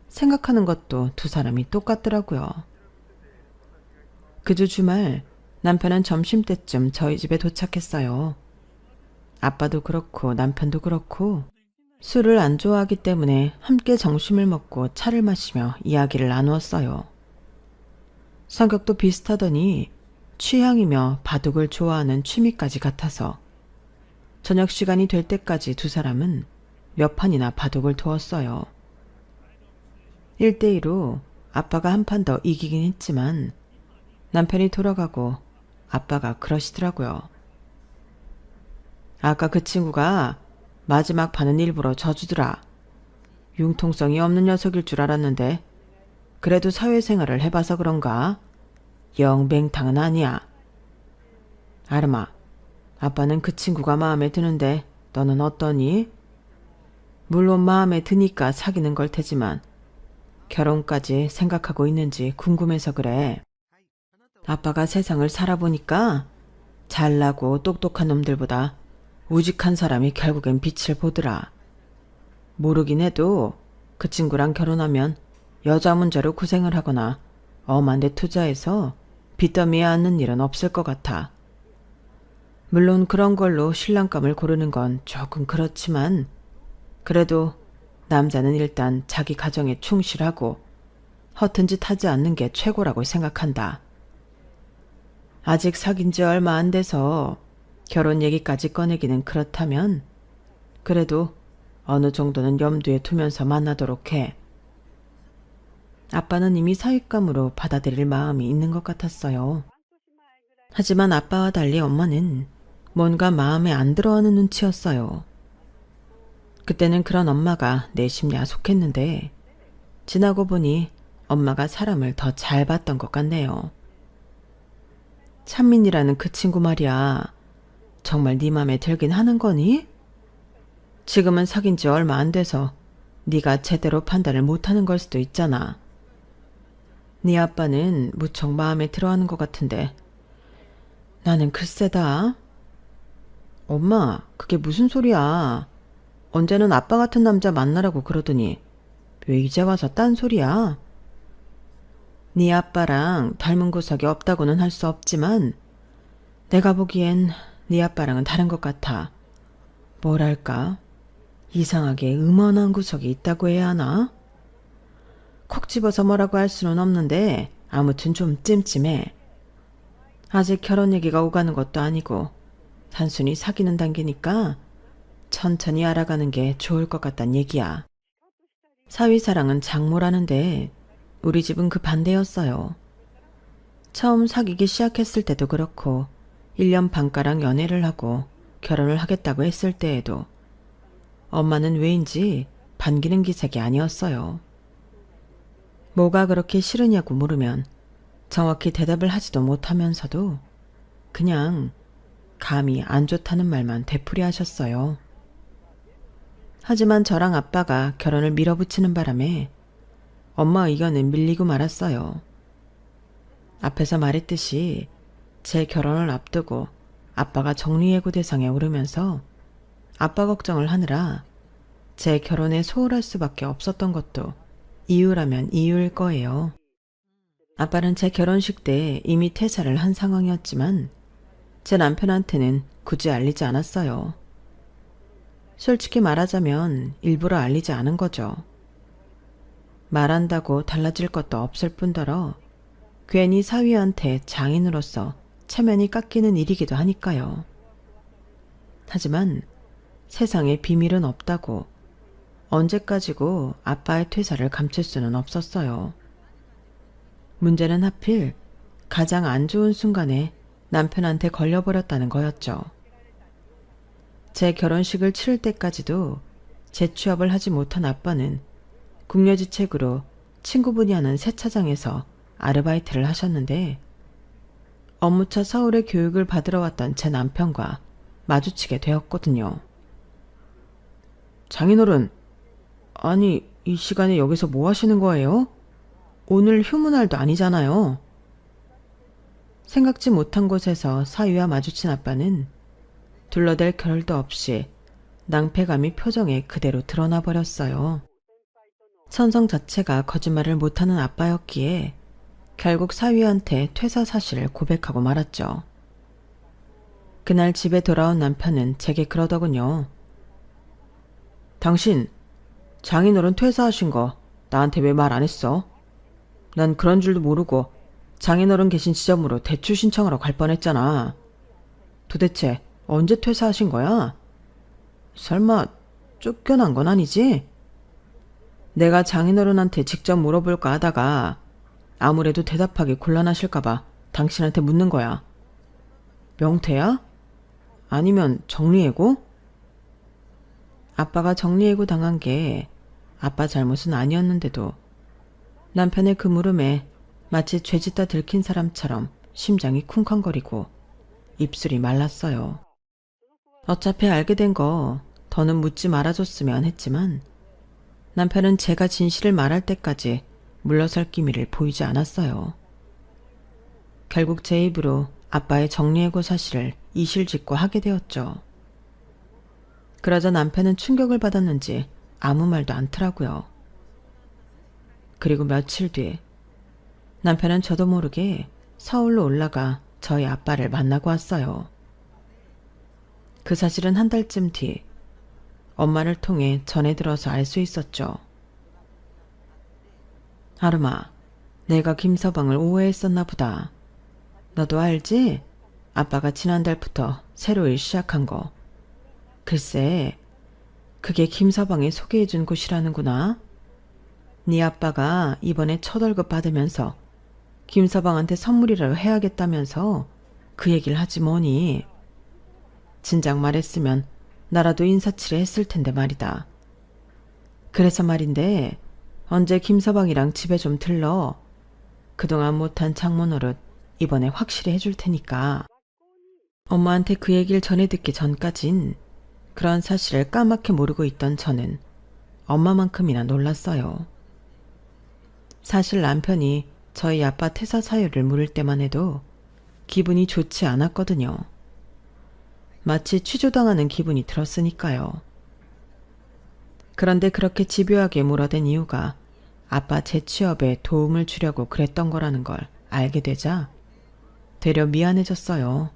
생각하는 것도 두 사람이 똑같더라고요. 그 주 주말 남편은 점심때쯤 저희 집에 도착했어요. 아빠도 그렇고 남편도 그렇고 술을 안 좋아하기 때문에 함께 점심을 먹고 차를 마시며 이야기를 나누었어요. 성격도 비슷하더니 취향이며 바둑을 좋아하는 취미까지 같아서 저녁 시간이 될 때까지 두 사람은 몇 판이나 바둑을 두었어요. 1대2로 아빠가 한 판 더 이기긴 했지만 남편이 돌아가고 아빠가 그러시더라고요. 아까 그 친구가 마지막 판은 일부러 져주더라. 융통성이 없는 녀석일 줄 알았는데 그래도 사회생활을 해봐서 그런가? 영 맹탕은 아니야. 아름아, 아빠는 그 친구가 마음에 드는데 너는 어떠니? 물론 마음에 드니까 사귀는 걸 테지만 결혼까지 생각하고 있는지 궁금해서 그래. 아빠가 세상을 살아보니까 잘나고 똑똑한 놈들보다 우직한 사람이 결국엔 빛을 보더라. 모르긴 해도 그 친구랑 결혼하면 여자 문제로 고생을 하거나 엄한 데 투자해서 빚더미에 앉는 일은 없을 것 같아. 물론 그런 걸로 신랑감을 고르는 건 조금 그렇지만 그래도 남자는 일단 자기 가정에 충실하고 허튼 짓 하지 않는 게 최고라고 생각한다. 아직 사귄 지 얼마 안 돼서 결혼 얘기까지 꺼내기는 그렇다면 그래도 어느 정도는 염두에 두면서 만나도록 해. 아빠는 이미 사윗감으로 받아들일 마음이 있는 것 같았어요. 하지만 아빠와 달리 엄마는 뭔가 마음에 안 들어하는 눈치였어요. 그때는 그런 엄마가 내심 야속했는데 지나고 보니 엄마가 사람을 더 잘 봤던 것 같네요. 찬민이라는 그 친구 말이야. 정말 네 맘에 들긴 하는 거니? 지금은 사귄 지 얼마 안 돼서 네가 제대로 판단을 못하는 걸 수도 있잖아. 네 아빠는 무척 마음에 들어하는 것 같은데 나는 글쎄다. 엄마, 그게 무슨 소리야. 언제는 아빠 같은 남자 만나라고 그러더니 왜 이제 와서 딴소리야? 네 아빠랑 닮은 구석이 없다고는 할 수 없지만 내가 보기엔 네 아빠랑은 다른 것 같아. 뭐랄까, 이상하게 음원한 구석이 있다고 해야 하나? 콕 집어서 뭐라고 할 수는 없는데 아무튼 좀 찜찜해. 아직 결혼 얘기가 오가는 것도 아니고 단순히 사귀는 단계니까 천천히 알아가는 게 좋을 것 같단 얘기야. 사위사랑은 장모라는데 우리 집은 그 반대였어요. 처음 사귀기 시작했을 때도 그렇고 1년 반가량 연애를 하고 결혼을 하겠다고 했을 때에도 엄마는 왜인지 반기는 기색이 아니었어요. 뭐가 그렇게 싫으냐고 물으면 정확히 대답을 하지도 못하면서도 그냥 감이 안 좋다는 말만 되풀이하셨어요. 하지만 저랑 아빠가 결혼을 밀어붙이는 바람에 엄마 의견은 밀리고 말았어요. 앞에서 말했듯이 제 결혼을 앞두고 아빠가 정리해고 대상에 오르면서 아빠 걱정을 하느라 제 결혼에 소홀할 수밖에 없었던 것도 이유라면 이유일 거예요. 아빠는 제 결혼식 때 이미 퇴사를 한 상황이었지만 제 남편한테는 굳이 알리지 않았어요. 솔직히 말하자면 일부러 알리지 않은 거죠. 말한다고 달라질 것도 없을 뿐더러 괜히 사위한테 장인으로서 체면이 깎이는 일이기도 하니까요. 하지만 세상에 비밀은 없다고 언제까지고 아빠의 퇴사를 감출 수는 없었어요. 문제는 하필 가장 안 좋은 순간에 남편한테 걸려버렸다는 거였죠. 제 결혼식을 치를 때까지도 재취업을 하지 못한 아빠는 궁여지책으로 친구분이 하는 세차장에서 아르바이트를 하셨는데 업무차 서울에 교육을 받으러 왔던 제 남편과 마주치게 되었거든요. 장인어른, 아니 이 시간에 여기서 뭐 하시는 거예요? 오늘 휴무날도 아니잖아요. 생각지 못한 곳에서 사위와 마주친 아빠는 둘러댈 겨를도 없이 낭패감이 표정에 그대로 드러나 버렸어요. 천성 자체가 거짓말을 못하는 아빠였기에 결국 사위한테 퇴사 사실을 고백하고 말았죠. 그날 집에 돌아온 남편은 제게 그러더군요. 당신 장인어른 퇴사하신 거 나한테 왜 말 안 했어? 난 그런 줄도 모르고 장인어른 계신 지점으로 대출 신청하러 갈 뻔했잖아. 도대체 언제 퇴사하신 거야? 설마 쫓겨난 건 아니지? 내가 장인어른한테 직접 물어볼까 하다가 아무래도 대답하기 곤란하실까봐 당신한테 묻는 거야. 명퇴야? 아니면 정리해고? 아빠가 정리해고 당한 게 아빠 잘못은 아니었는데도 남편의 그 물음에 마치 죄짓다 들킨 사람처럼 심장이 쿵쾅거리고 입술이 말랐어요. 어차피 알게 된 거 더는 묻지 말아줬으면 했지만 남편은 제가 진실을 말할 때까지 물러설 기미를 보이지 않았어요. 결국 제 입으로 아빠의 정리해고 사실을 이실직고 하게 되었죠. 그러자 남편은 충격을 받았는지 아무 말도 않더라고요. 그리고 며칠 뒤 남편은 저도 모르게 서울로 올라가 저희 아빠를 만나고 왔어요. 그 사실은 한 달쯤 뒤 엄마를 통해 전해 들어서 알 수 있었죠. 아름아, 내가 김서방을 오해했었나 보다. 너도 알지? 아빠가 지난달부터 새로 일 시작한 거. 글쎄, 그게 김서방이 소개해준 곳이라는구나. 네 아빠가 이번에 첫 월급 받으면서 김서방한테 선물이라도 해야겠다면서 그 얘기를 하지 뭐니. 진작 말했으면 나라도 인사치레 했을 텐데 말이다. 그래서 말인데 언제 김서방이랑 집에 좀 들러. 그동안 못한 장모 노릇 이번에 확실히 해줄 테니까. 엄마한테 그 얘기를 전해 듣기 전까진 그런 사실을 까맣게 모르고 있던 저는 엄마만큼이나 놀랐어요. 사실 남편이 저희 아빠 퇴사 사유를 물을 때만 해도 기분이 좋지 않았거든요. 마치 취조당하는 기분이 들었으니까요. 그런데 그렇게 집요하게 물어댄 이유가 아빠 재취업에 도움을 주려고 그랬던 거라는 걸 알게 되자 되려 미안해졌어요.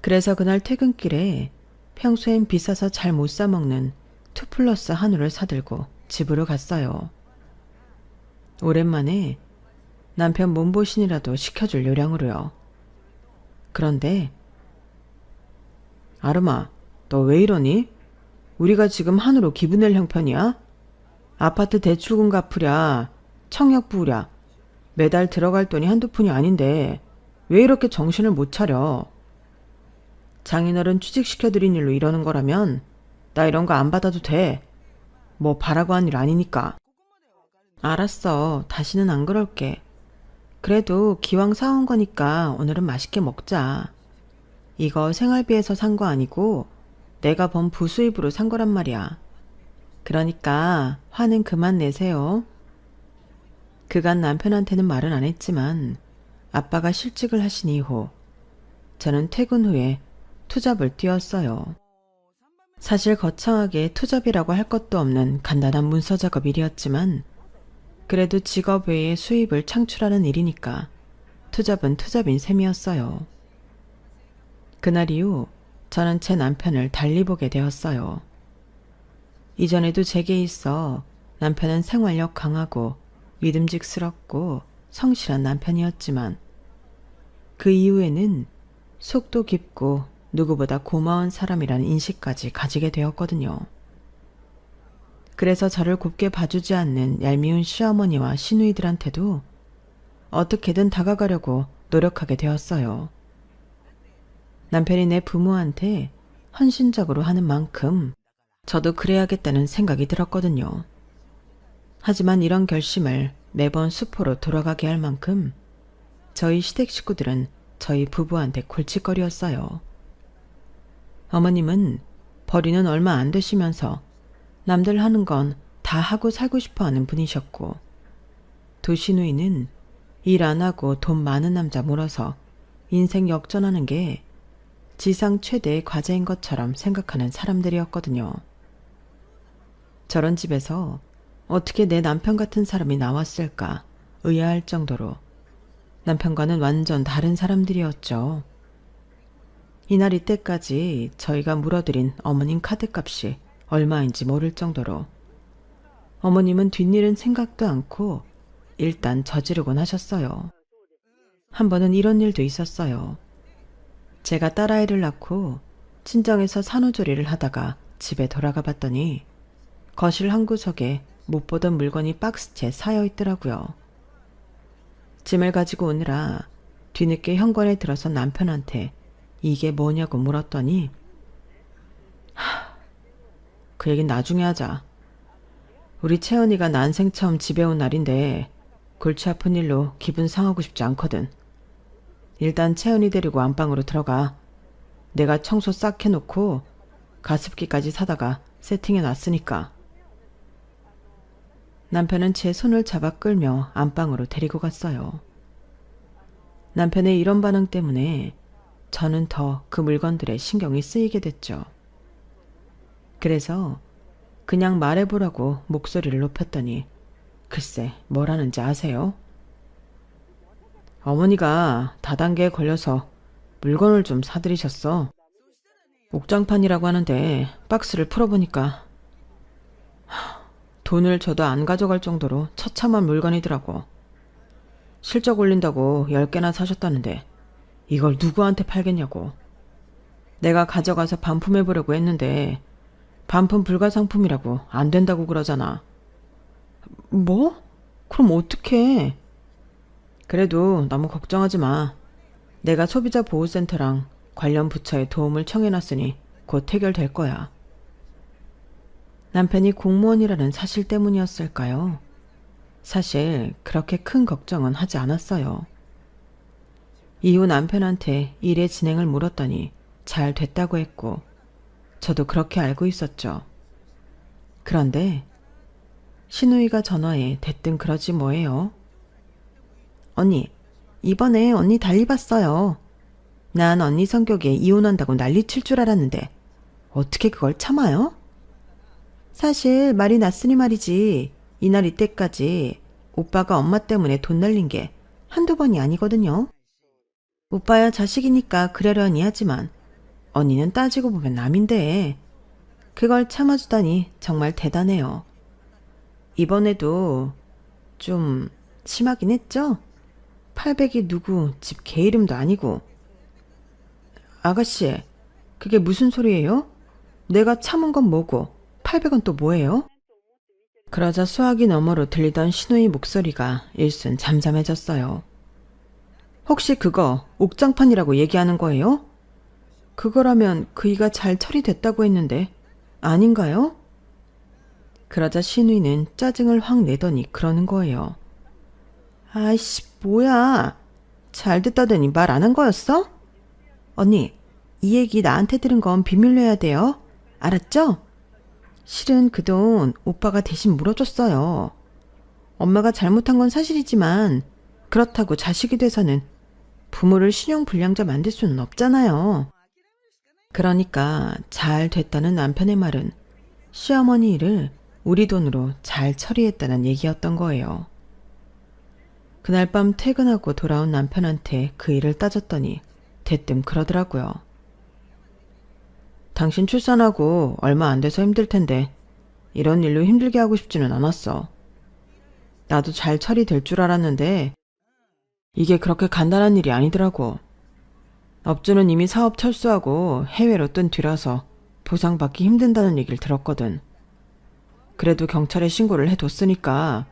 그래서 그날 퇴근길에 평소엔 비싸서 잘 못 사먹는 2플러스 한우를 사들고 집으로 갔어요. 오랜만에 남편 몸보신이라도 시켜줄 요량으로요. 그런데 아름아, 너 왜 이러니? 우리가 지금 한우로 기분 낼 형편이야? 아파트 대출금 갚으랴, 청약 부으랴, 매달 들어갈 돈이 한두 푼이 아닌데 왜 이렇게 정신을 못 차려? 장인어른 취직시켜드린 일로 이러는 거라면 나 이런 거 안 받아도 돼. 뭐 바라고 한 일 아니니까. 알았어. 다시는 안 그럴게. 그래도 기왕 사온 거니까 오늘은 맛있게 먹자. 이거 생활비에서 산 거 아니고 내가 번 부수입으로 산 거란 말이야. 그러니까 화는 그만 내세요. 그간 남편한테는 말은 안 했지만 아빠가 실직을 하신 이후 저는 퇴근 후에 투잡을 뛰었어요. 사실 거창하게 투잡이라고 할 것도 없는 간단한 문서 작업 일이었지만 그래도 직업 외에 수입을 창출하는 일이니까 투잡은 투잡인 셈이었어요. 그날 이후 저는 제 남편을 달리 보게 되었어요. 이전에도 제게 있어 남편은 생활력 강하고 믿음직스럽고 성실한 남편이었지만 그 이후에는 속도 깊고 누구보다 고마운 사람이라는 인식까지 가지게 되었거든요. 그래서 저를 곱게 봐주지 않는 얄미운 시어머니와 시누이들한테도 어떻게든 다가가려고 노력하게 되었어요. 남편이 내 부모한테 헌신적으로 하는 만큼 저도 그래야겠다는 생각이 들었거든요. 하지만 이런 결심을 매번 수포로 돌아가게 할 만큼 저희 시댁 식구들은 저희 부부한테 골칫거리였어요. 어머님은 벌이는 얼마 안 되시면서 남들 하는 건 다 하고 살고 싶어 하는 분이셨고 두 시누이는 일 안 하고 돈 많은 남자 몰아서 인생 역전하는 게 지상 최대의 과제인 것처럼 생각하는 사람들이었거든요. 저런 집에서 어떻게 내 남편 같은 사람이 나왔을까 의아할 정도로 남편과는 완전 다른 사람들이었죠. 이날 이때까지 저희가 물어들인 어머님 카드값이 얼마인지 모를 정도로 어머님은 뒷일은 생각도 않고 일단 저지르곤 하셨어요. 한 번은 이런 일도 있었어요. 제가 딸아이를 낳고 친정에서 산후조리를 하다가 집에 돌아가 봤더니 거실 한 구석에 못 보던 물건이 박스채 쌓여 있더라고요. 짐을 가지고 오느라 뒤늦게 현관에 들어서 남편한테 이게 뭐냐고 물었더니 그 얘긴 나중에 하자. 우리 채연이가 난생 처음 집에 온 날인데 골치 아픈 일로 기분 상하고 싶지 않거든. 일단 채연이 데리고 안방으로 들어가. 내가 청소 싹 해놓고 가습기까지 사다가 세팅해 놨으니까. 남편은 제 손을 잡아 끌며 안방으로 데리고 갔어요. 남편의 이런 반응 때문에 저는 더 그 물건들에 신경이 쓰이게 됐죠. 그래서 그냥 말해보라고 목소리를 높였더니 글쎄 뭘 하는지 아세요? 어머니가 다단계에 걸려서 물건을 좀 사들이셨어. 옥장판이라고 하는데 박스를 풀어보니까 돈을 줘도 안 가져갈 정도로 처참한 물건이더라고. 실적 올린다고 10개나 사셨다는데 이걸 누구한테 팔겠냐고. 내가 가져가서 반품해보려고 했는데 반품 불가상품이라고 안 된다고 그러잖아. 뭐? 그럼 어떡해? 그래도 너무 걱정하지 마. 내가 소비자보호센터랑 관련 부처에 도움을 청해놨으니 곧 해결될 거야. 남편이 공무원이라는 사실 때문이었을까요? 사실 그렇게 큰 걱정은 하지 않았어요. 이후 남편한테 일의 진행을 물었더니 잘 됐다고 했고 저도 그렇게 알고 있었죠. 그런데 시누이가 전화해 대뜸 그러지 뭐예요. 언니, 이번에 언니 달리 봤어요. 난 언니 성격에 이혼한다고 난리칠 줄 알았는데 어떻게 그걸 참아요? 사실 말이 났으니 말이지 이날 이때까지 오빠가 엄마 때문에 돈 날린 게 한두 번이 아니거든요. 오빠야 자식이니까 그러려니 하지만 언니는 따지고 보면 남인데 그걸 참아주다니 정말 대단해요. 이번에도 좀 심하긴 했죠? 800이 누구 집 개 이름도 아니고. 아가씨, 그게 무슨 소리예요? 내가 참은 건 뭐고 800원 또 뭐예요? 그러자 수화기 너머로 들리던 신우의 목소리가 일순 잠잠해졌어요. 혹시 그거 옥장판이라고 얘기하는 거예요? 그거라면 그이가 잘 처리됐다고 했는데 아닌가요? 그러자 신우이는 짜증을 확 내더니 그러는 거예요. 아이씨 뭐야. 잘 됐다더니 말 안 한 거였어? 언니 이 얘기 나한테 들은 건 비밀로 해야 돼요. 알았죠? 실은 그 돈 오빠가 대신 물어줬어요. 엄마가 잘못한 건 사실이지만 그렇다고 자식이 돼서는 부모를 신용불량자 만들 수는 없잖아요. 그러니까 잘 됐다는 남편의 말은 시어머니 일을 우리 돈으로 잘 처리했다는 얘기였던 거예요. 그날 밤 퇴근하고 돌아온 남편한테 그 일을 따졌더니 대뜸 그러더라고요. 당신 출산하고 얼마 안 돼서 힘들 텐데 이런 일로 힘들게 하고 싶지는 않았어. 나도 잘 처리될 줄 알았는데 이게 그렇게 간단한 일이 아니더라고. 업주는 이미 사업 철수하고 해외로 뜬 뒤라서 보상받기 힘든다는 얘기를 들었거든. 그래도 경찰에 신고를 해뒀으니까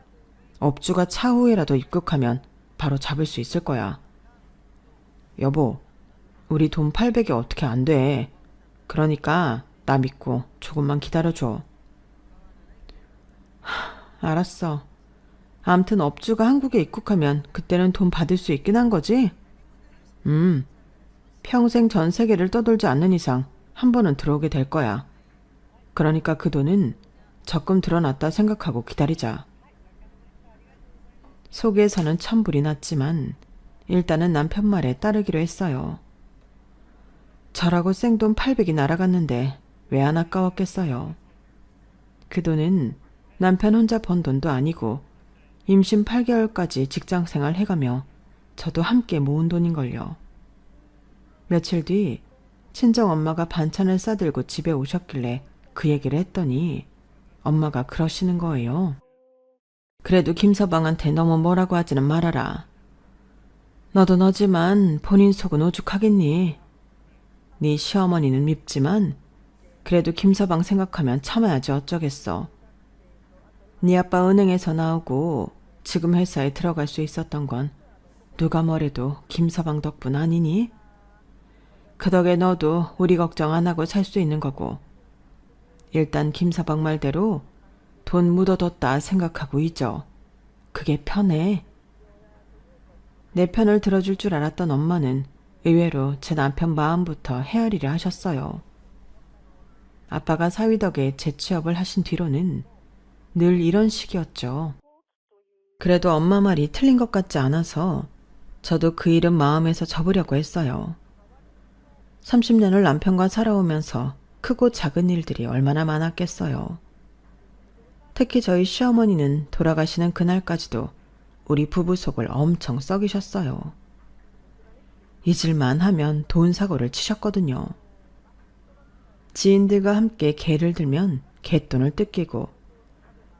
업주가 차후에라도 입국하면 바로 잡을 수 있을 거야. 여보, 우리 돈 800이 어떻게 안 돼. 그러니까 나 믿고 조금만 기다려줘. 알았어. 암튼 업주가 한국에 입국하면 그때는 돈 받을 수 있긴 한 거지? 평생 전 세계를 떠돌지 않는 이상 한 번은 들어오게 될 거야. 그러니까 그 돈은 적금 들어놨다 생각하고 기다리자. 속에서는 천불이 났지만 일단은 남편 말에 따르기로 했어요. 저라고 생돈 800이 날아갔는데 왜 안 아까웠겠어요. 그 돈은 남편 혼자 번 돈도 아니고 임신 8개월까지 직장생활 해가며 저도 함께 모은 돈인걸요. 며칠 뒤 친정엄마가 반찬을 싸들고 집에 오셨길래 그 얘기를 했더니 엄마가 그러시는 거예요. 그래도 김서방한테 너무 뭐라고 하지는 말아라. 너도 너지만 본인 속은 오죽하겠니? 네 시어머니는 밉지만 그래도 김서방 생각하면 참아야지 어쩌겠어. 네 아빠 은행에서 나오고 지금 회사에 들어갈 수 있었던 건 누가 뭐래도 김서방 덕분 아니니? 그 덕에 너도 우리 걱정 안 하고 살 수 있는 거고. 일단 김서방 말대로 돈 묻어뒀다 생각하고 잊어. 그게 편해. 내 편을 들어줄 줄 알았던 엄마는 의외로 제 남편 마음부터 헤아리려 하셨어요. 아빠가 사위 덕에 재취업을 하신 뒤로는 늘 이런 식이었죠. 그래도 엄마 말이 틀린 것 같지 않아서 저도 그 일은 마음에서 접으려고 했어요. 30년을 남편과 살아오면서 크고 작은 일들이 얼마나 많았겠어요. 특히 저희 시어머니는 돌아가시는 그날까지도 우리 부부 속을 엄청 썩이셨어요. 잊을만 하면 돈 사고를 치셨거든요. 지인들과 함께 개를 들면 갯돈을 뜯기고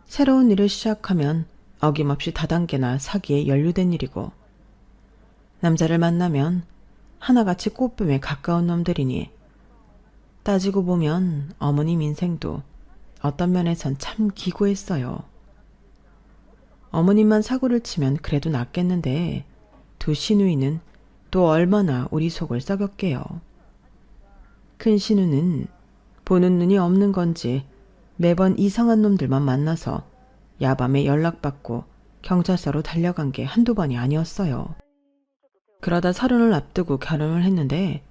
새로운 일을 시작하면 어김없이 다단계나 사기에 연루된 일이고 남자를 만나면 하나같이 꽃뱀에 가까운 놈들이니 따지고 보면 어머님 인생도 어떤 면에선 참 기고했어요. 어머님만 사고를 치면 그래도 낫겠는데 두 시누이는 또 얼마나 우리 속을 썩였게요. 큰 시누는 보는 눈이 없는 건지 매번 이상한 놈들만 만나서 야밤에 연락받고 경찰서로 달려간 게 한두 번이 아니었어요. 그러다 30을 앞두고 결혼을 했는데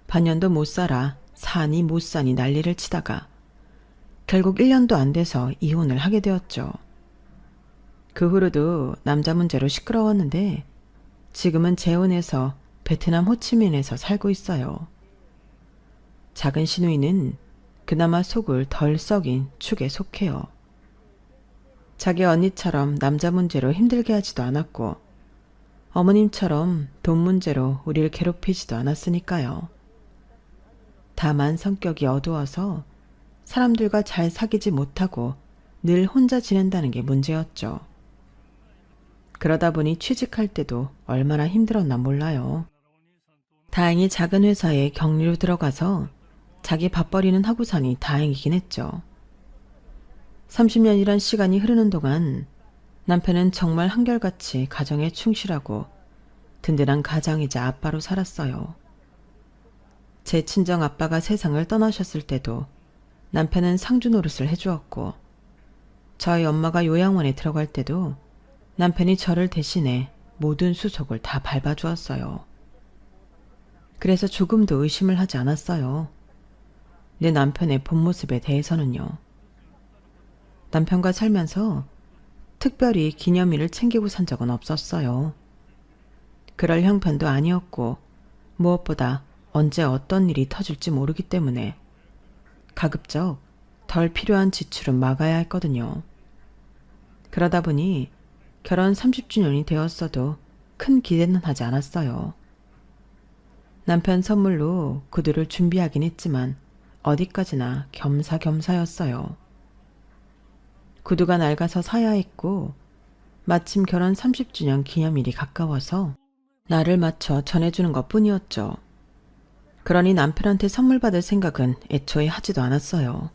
반년도 못 살아 사니 못 사니 난리를 치다가 결국 1년도 안 돼서 이혼을 하게 되었죠. 그 후로도 남자 문제로 시끄러웠는데 지금은 재혼해서 베트남 호치민에서 살고 있어요. 작은 시누이는 그나마 속을 덜 썩인 축에 속해요. 자기 언니처럼 남자 문제로 힘들게 하지도 않았고 어머님처럼 돈 문제로 우리를 괴롭히지도 않았으니까요. 다만 성격이 어두워서 사람들과 잘 사귀지 못하고 늘 혼자 지낸다는 게 문제였죠. 그러다 보니 취직할 때도 얼마나 힘들었나 몰라요. 다행히 작은 회사에 격리로 들어가서 자기 밥벌이는 하고 사니 다행이긴 했죠. 30년이란 시간이 흐르는 동안 남편은 정말 한결같이 가정에 충실하고 든든한 가장이자 아빠로 살았어요. 제 친정 아빠가 세상을 떠나셨을 때도 남편은 상주 노릇을 해주었고, 저희 엄마가 요양원에 들어갈 때도 남편이 저를 대신해 모든 수속을 다 밟아주었어요. 그래서 조금도 의심을 하지 않았어요. 내 남편의 본 모습에 대해서는요. 남편과 살면서 특별히 기념일을 챙기고 산 적은 없었어요. 그럴 형편도 아니었고, 무엇보다 언제 어떤 일이 터질지 모르기 때문에 가급적 덜 필요한 지출은 막아야 했거든요. 그러다 보니 결혼 30주년이 되었어도 큰 기대는 하지 않았어요. 남편 선물로 구두를 준비하긴 했지만 어디까지나 겸사겸사였어요. 구두가 낡아서 사야 했고, 마침 결혼 30주년 기념일이 가까워서 나를 맞춰 전해주는 것 뿐이었죠. 그러니 남편한테 선물 받을 생각은 애초에 하지도 않았어요.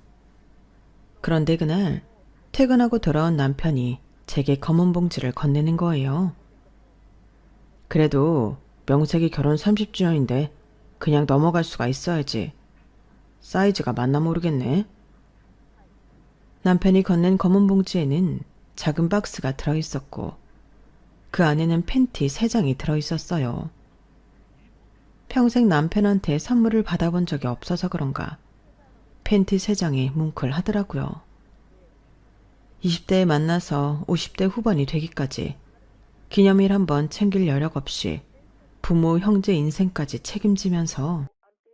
그런데 그날 퇴근하고 돌아온 남편이 제게 검은 봉지를 건네는 거예요. 그래도 명색이 결혼 30주년인데 그냥 넘어갈 수가 있어야지. 사이즈가 맞나 모르겠네. 남편이 건넨 검은 봉지에는 작은 박스가 들어있었고, 그 안에는 팬티 3장이 들어있었어요. 평생 남편한테 선물을 받아본 적이 없어서 그런가 팬티 3장이 뭉클하더라고요. 20대에 만나서 50대 후반이 되기까지 기념일 한번 챙길 여력 없이 부모, 형제 인생까지 책임지면서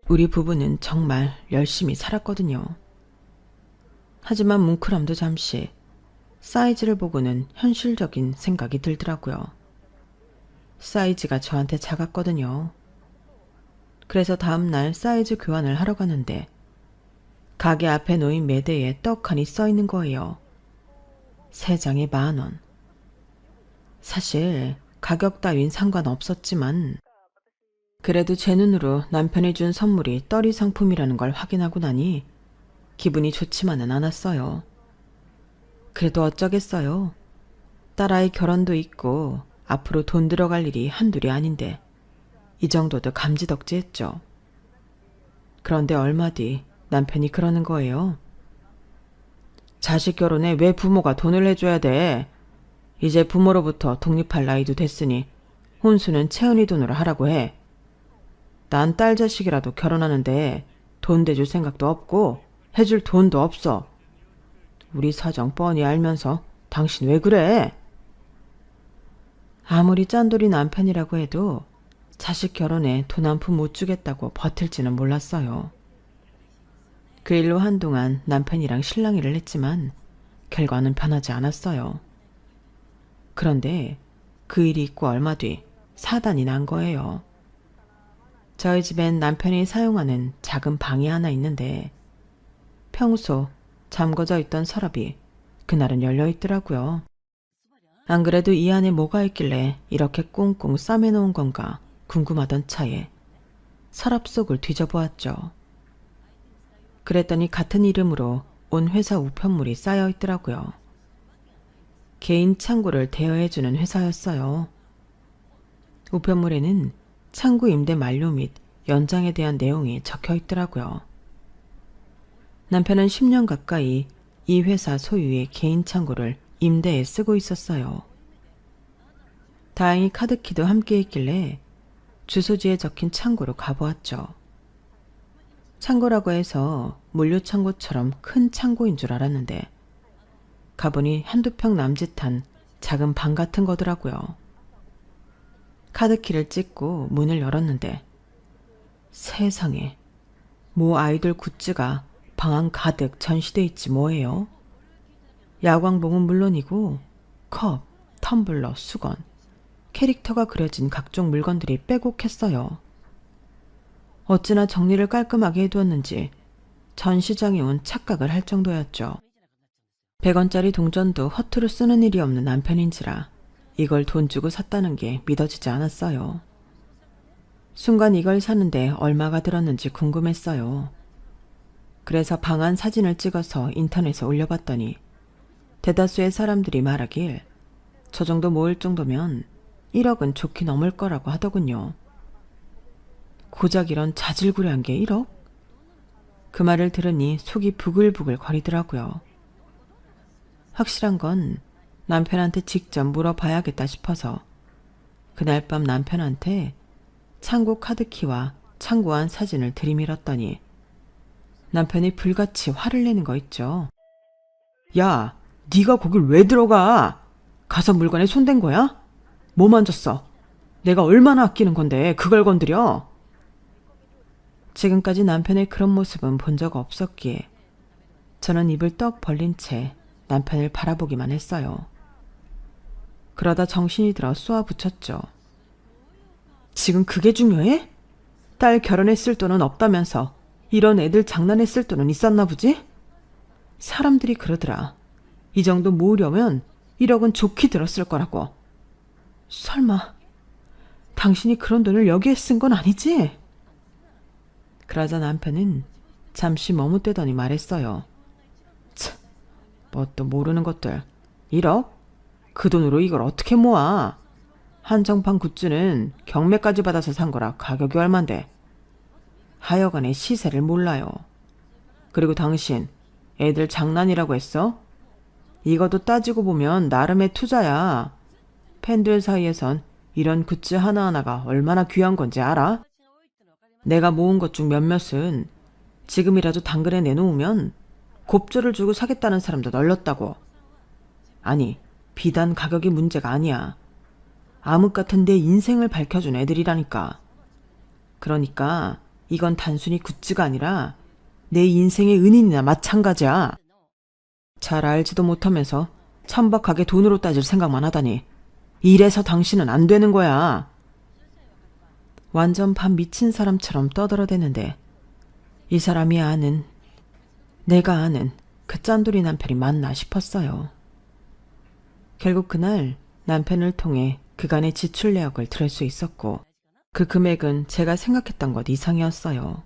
우리 부부는 정말 열심히 살았거든요. 하지만 뭉클함도 잠시, 사이즈를 보고는 현실적인 생각이 들더라고요. 사이즈가 저한테 작았거든요. 그래서 다음날 사이즈 교환을 하러 가는데 가게 앞에 놓인 매대에 떡하니 써있는 거예요. 3장에 10,000원. 사실 가격 따윈 상관없었지만 그래도 제 눈으로 남편이 준 선물이 떨이 상품이라는 걸 확인하고 나니 기분이 좋지만은 않았어요. 그래도 어쩌겠어요. 딸아이 결혼도 있고 앞으로 돈 들어갈 일이 한둘이 아닌데 이 정도도 감지덕지했죠. 그런데 얼마 뒤 남편이 그러는 거예요. 자식 결혼에 왜 부모가 돈을 내줘야 돼? 이제 부모로부터 독립할 나이도 됐으니 혼수는 채은이 돈으로 하라고 해. 난 딸 자식이라도 결혼하는데 돈 대줄 생각도 없고 해줄 돈도 없어. 우리 사정 뻔히 알면서 당신 왜 그래? 아무리 짠돌이 남편이라고 해도 자식 결혼에 돈 한 푼 못 주겠다고 버틸지는 몰랐어요. 그 일로 한동안 남편이랑 실랑이를 했지만 결과는 변하지 않았어요. 그런데 그 일이 있고 얼마 뒤 사단이 난 거예요. 저희 집엔 남편이 사용하는 작은 방이 하나 있는데 평소 잠궈져 있던 서랍이 그날은 열려 있더라고요. 안 그래도 이 안에 뭐가 있길래 이렇게 꽁꽁 싸매놓은 건가 궁금하던 차에 서랍 속을 뒤져보았죠. 그랬더니 같은 이름으로 온 회사 우편물이 쌓여 있더라고요. 개인 창고를 대여해주는 회사였어요. 우편물에는 창고 임대 만료 및 연장에 대한 내용이 적혀 있더라고요. 남편은 10년 가까이 이 회사 소유의 개인 창고를 임대에 쓰고 있었어요. 다행히 카드키도 함께 있길래 주소지에 적힌 창고로 가보았죠. 창고라고 해서 물류창고처럼 큰 창고인 줄 알았는데 가보니 한두 평 남짓한 작은 방 같은 거더라고요. 카드키를 찍고 문을 열었는데 세상에 모 아이돌 굿즈가 방 안 가득 전시돼 있지 뭐예요. 야광봉은 물론이고 컵, 텀블러, 수건, 캐릭터가 그려진 각종 물건들이 빼곡했어요. 어찌나 정리를 깔끔하게 해두었는지 전시장에 온 착각을 할 정도였죠. 100원짜리 동전도 허투루 쓰는 일이 없는 남편인지라 이걸 돈 주고 샀다는 게 믿어지지 않았어요. 순간 이걸 사는데 얼마가 들었는지 궁금했어요. 그래서 방안 사진을 찍어서 인터넷에 올려봤더니 대다수의 사람들이 말하길 저 정도 모을 정도면 1억은 좋게 넘을 거라고 하더군요. 고작 이런 자질구레한 게 1억? 그 말을 들으니 속이 부글부글 거리더라고요. 확실한 건 남편한테 직접 물어봐야겠다 싶어서 그날 밤 남편한테 창구 카드키와 창구한 사진을 들이밀었더니 남편이 불같이 화를 내는 거 있죠. 야, 네가 거길 왜 들어가? 가서 물건에 손댄 거야? 뭐 만졌어? 내가 얼마나 아끼는 건데 그걸 건드려? 지금까지 남편의 그런 모습은 본 적 없었기에 저는 입을 떡 벌린 채 남편을 바라보기만 했어요. 그러다 정신이 들어 쏘아붙였죠. 지금 그게 중요해? 딸 결혼했을 돈은 없다면서 이런 애들 장난했을 돈은 있었나 보지? 사람들이 그러더라. 이 정도 모으려면 1억은 좋게 들었을 거라고. 설마 당신이 그런 돈을 여기에 쓴 건 아니지? 그러자 남편은 잠시 머뭇대더니 말했어요. 참, 뭣도 모르는 것들. 1억? 그 돈으로 이걸 어떻게 모아? 한정판 굿즈는 경매까지 받아서 산 거라 가격이 얼만데. 하여간에 시세를 몰라요. 그리고 당신 애들 장난이라고 했어? 이것도 따지고 보면 나름의 투자야. 팬들 사이에선 이런 굿즈 하나하나가 얼마나 귀한 건지 알아? 내가 모은 것 중 몇몇은 지금이라도 당근에 내놓으면 곱절을 주고 사겠다는 사람도 널렸다고. 아니, 비단 가격이 문제가 아니야. 암흑 같은 내 인생을 밝혀준 애들이라니까. 그러니까 이건 단순히 굿즈가 아니라 내 인생의 은인이나 마찬가지야. 잘 알지도 못하면서 천박하게 돈으로 따질 생각만 하다니. 이래서 당신은 안 되는 거야. 완전 반 미친 사람처럼 떠들어대는데 이 사람이 아는, 내가 아는 그 짠돌이 남편이 맞나 싶었어요. 결국 그날 남편을 통해 그간의 지출 내역을 들을 수 있었고 그 금액은 제가 생각했던 것 이상이었어요.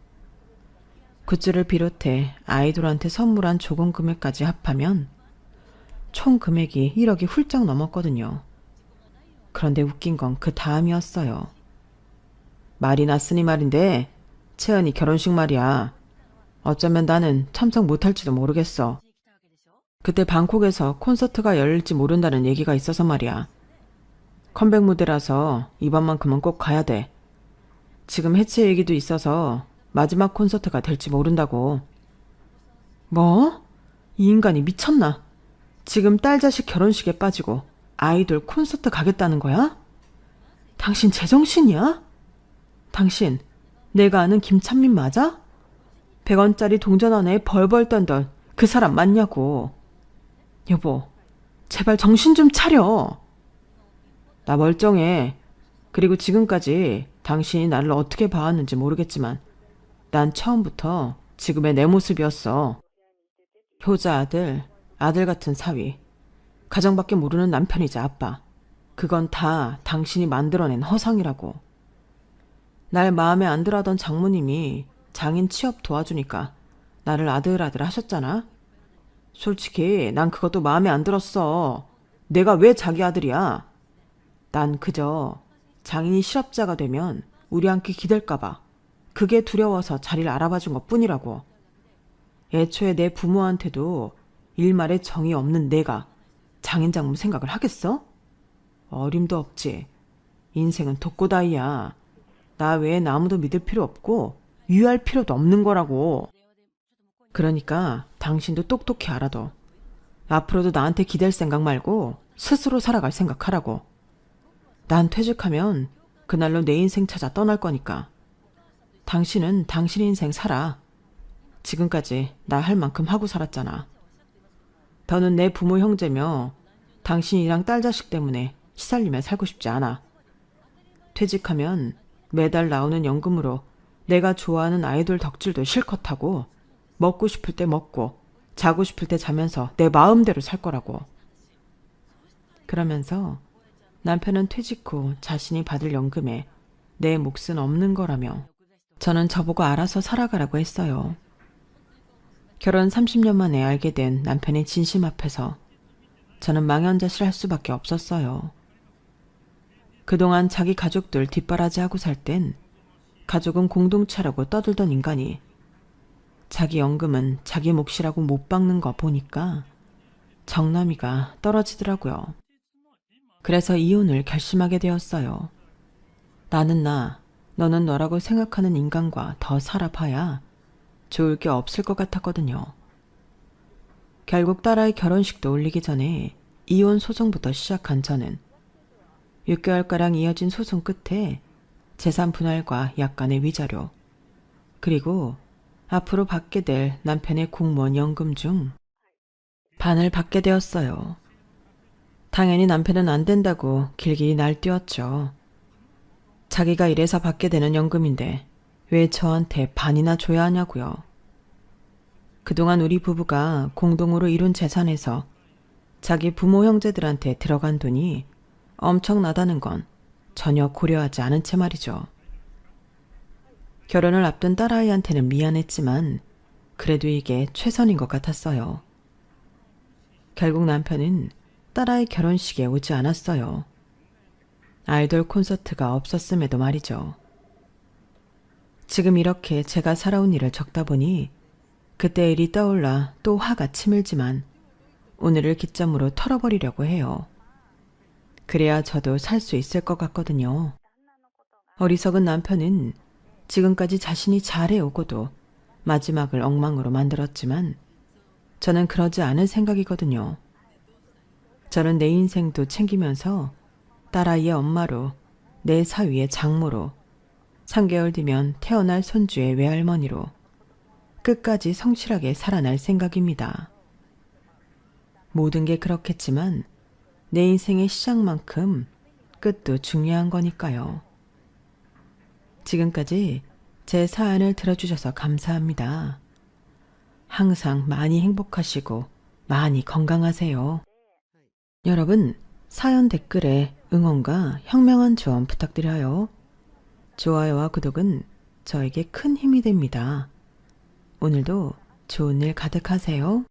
굿즈를 비롯해 아이돌한테 선물한 조금 금액까지 합하면 총 금액이 1억이 훌쩍 넘었거든요. 그런데 웃긴 건 그 다음이었어요. 말이 났으니 말인데 채연이 결혼식 말이야. 어쩌면 나는 참석 못할지도 모르겠어. 그때 방콕에서 콘서트가 열릴지 모른다는 얘기가 있어서 말이야. 컴백 무대라서 이번만큼은 꼭 가야 돼. 지금 해체 얘기도 있어서 마지막 콘서트가 될지 모른다고. 뭐? 이 인간이 미쳤나? 지금 딸 자식 결혼식에 빠지고 아이돌 콘서트 가겠다는 거야? 당신 제정신이야? 당신 내가 아는 김찬민 맞아? 100원짜리 동전원에 벌벌 떨던 그 사람 맞냐고. 여보, 제발 정신 좀 차려. 나 멀쩡해. 그리고 지금까지 당신이 나를 어떻게 봐왔는지 모르겠지만 난 처음부터 지금의 내 모습이었어. 효자 아들, 아들 같은 사위, 가정밖에 모르는 남편이자 아빠. 그건 다 당신이 만들어낸 허상이라고. 날 마음에 안 들어하던 장모님이 장인 취업 도와주니까 나를 아들아들 하셨잖아. 솔직히 난 그것도 마음에 안 들었어. 내가 왜 자기 아들이야? 난 그저 장인이 실업자가 되면 우리 함께 기댈까봐 그게 두려워서 자리를 알아봐준 것뿐이라고. 애초에 내 부모한테도 일말에 정이 없는 내가 장인 장모 생각을 하겠어? 어림도 없지. 인생은 독고다이야. 나 외엔 아무도 믿을 필요 없고 유의할 필요도 없는 거라고. 그러니까 당신도 똑똑히 알아둬. 앞으로도 나한테 기댈 생각 말고 스스로 살아갈 생각하라고. 난 퇴직하면 그날로 내 인생 찾아 떠날 거니까. 당신은 당신 인생 살아. 지금까지 나 할 만큼 하고 살았잖아. 더는 내 부모 형제며 당신이랑 딸 자식 때문에 시살림에 살고 싶지 않아. 퇴직하면 매달 나오는 연금으로 내가 좋아하는 아이돌 덕질도 실컷 하고 먹고 싶을 때 먹고 자고 싶을 때 자면서 내 마음대로 살 거라고. 그러면서 남편은 퇴직 후 자신이 받을 연금에 내 몫은 없는 거라며 저는 저보고 알아서 살아가라고 했어요. 결혼 30년 만에 알게 된 남편의 진심 앞에서 저는 망연자실할 수밖에 없었어요. 그동안 자기 가족들 뒷바라지하고 살 땐 가족은 공동체라고 떠들던 인간이 자기 연금은 자기 몫이라고 못 박는 거 보니까 정남이가 떨어지더라고요. 그래서 이혼을 결심하게 되었어요. 나는 나, 너는 너라고 생각하는 인간과 더 살아봐야 좋을 게 없을 것 같았거든요. 결국 딸아이 결혼식도 올리기 전에 이혼 소송부터 시작한 저는 6개월가량 이어진 소송 끝에 재산 분할과 약간의 위자료, 그리고 앞으로 받게 될 남편의 공무원 연금 중 반을 받게 되었어요. 당연히 남편은 안 된다고 길길이 날뛰었죠. 자기가 일해서 받게 되는 연금인데 왜 저한테 반이나 줘야 하냐고요. 그동안 우리 부부가 공동으로 이룬 재산에서 자기 부모 형제들한테 들어간 돈이 엄청나다는 건 전혀 고려하지 않은 채 말이죠. 결혼을 앞둔 딸아이한테는 미안했지만 그래도 이게 최선인 것 같았어요. 결국 남편은 딸아이 결혼식에 오지 않았어요. 아이돌 콘서트가 없었음에도 말이죠. 지금 이렇게 제가 살아온 일을 적다 보니 그때 일이 떠올라 또 화가 치밀지만 오늘을 기점으로 털어버리려고 해요. 그래야 저도 살 수 있을 것 같거든요. 어리석은 남편은 지금까지 자신이 잘해오고도 마지막을 엉망으로 만들었지만 저는 그러지 않을 생각이거든요. 저는 내 인생도 챙기면서 딸아이의 엄마로, 내 사위의 장모로, 3개월 뒤면 태어날 손주의 외할머니로 끝까지 성실하게 살아날 생각입니다. 모든 게 그렇겠지만 내 인생의 시작만큼 끝도 중요한 거니까요. 지금까지 제 사연을 들어주셔서 감사합니다. 항상 많이 행복하시고 많이 건강하세요. 여러분, 사연 댓글에 응원과 현명한 조언 부탁드려요. 좋아요와 구독은 저에게 큰 힘이 됩니다. 오늘도 좋은 일 가득하세요.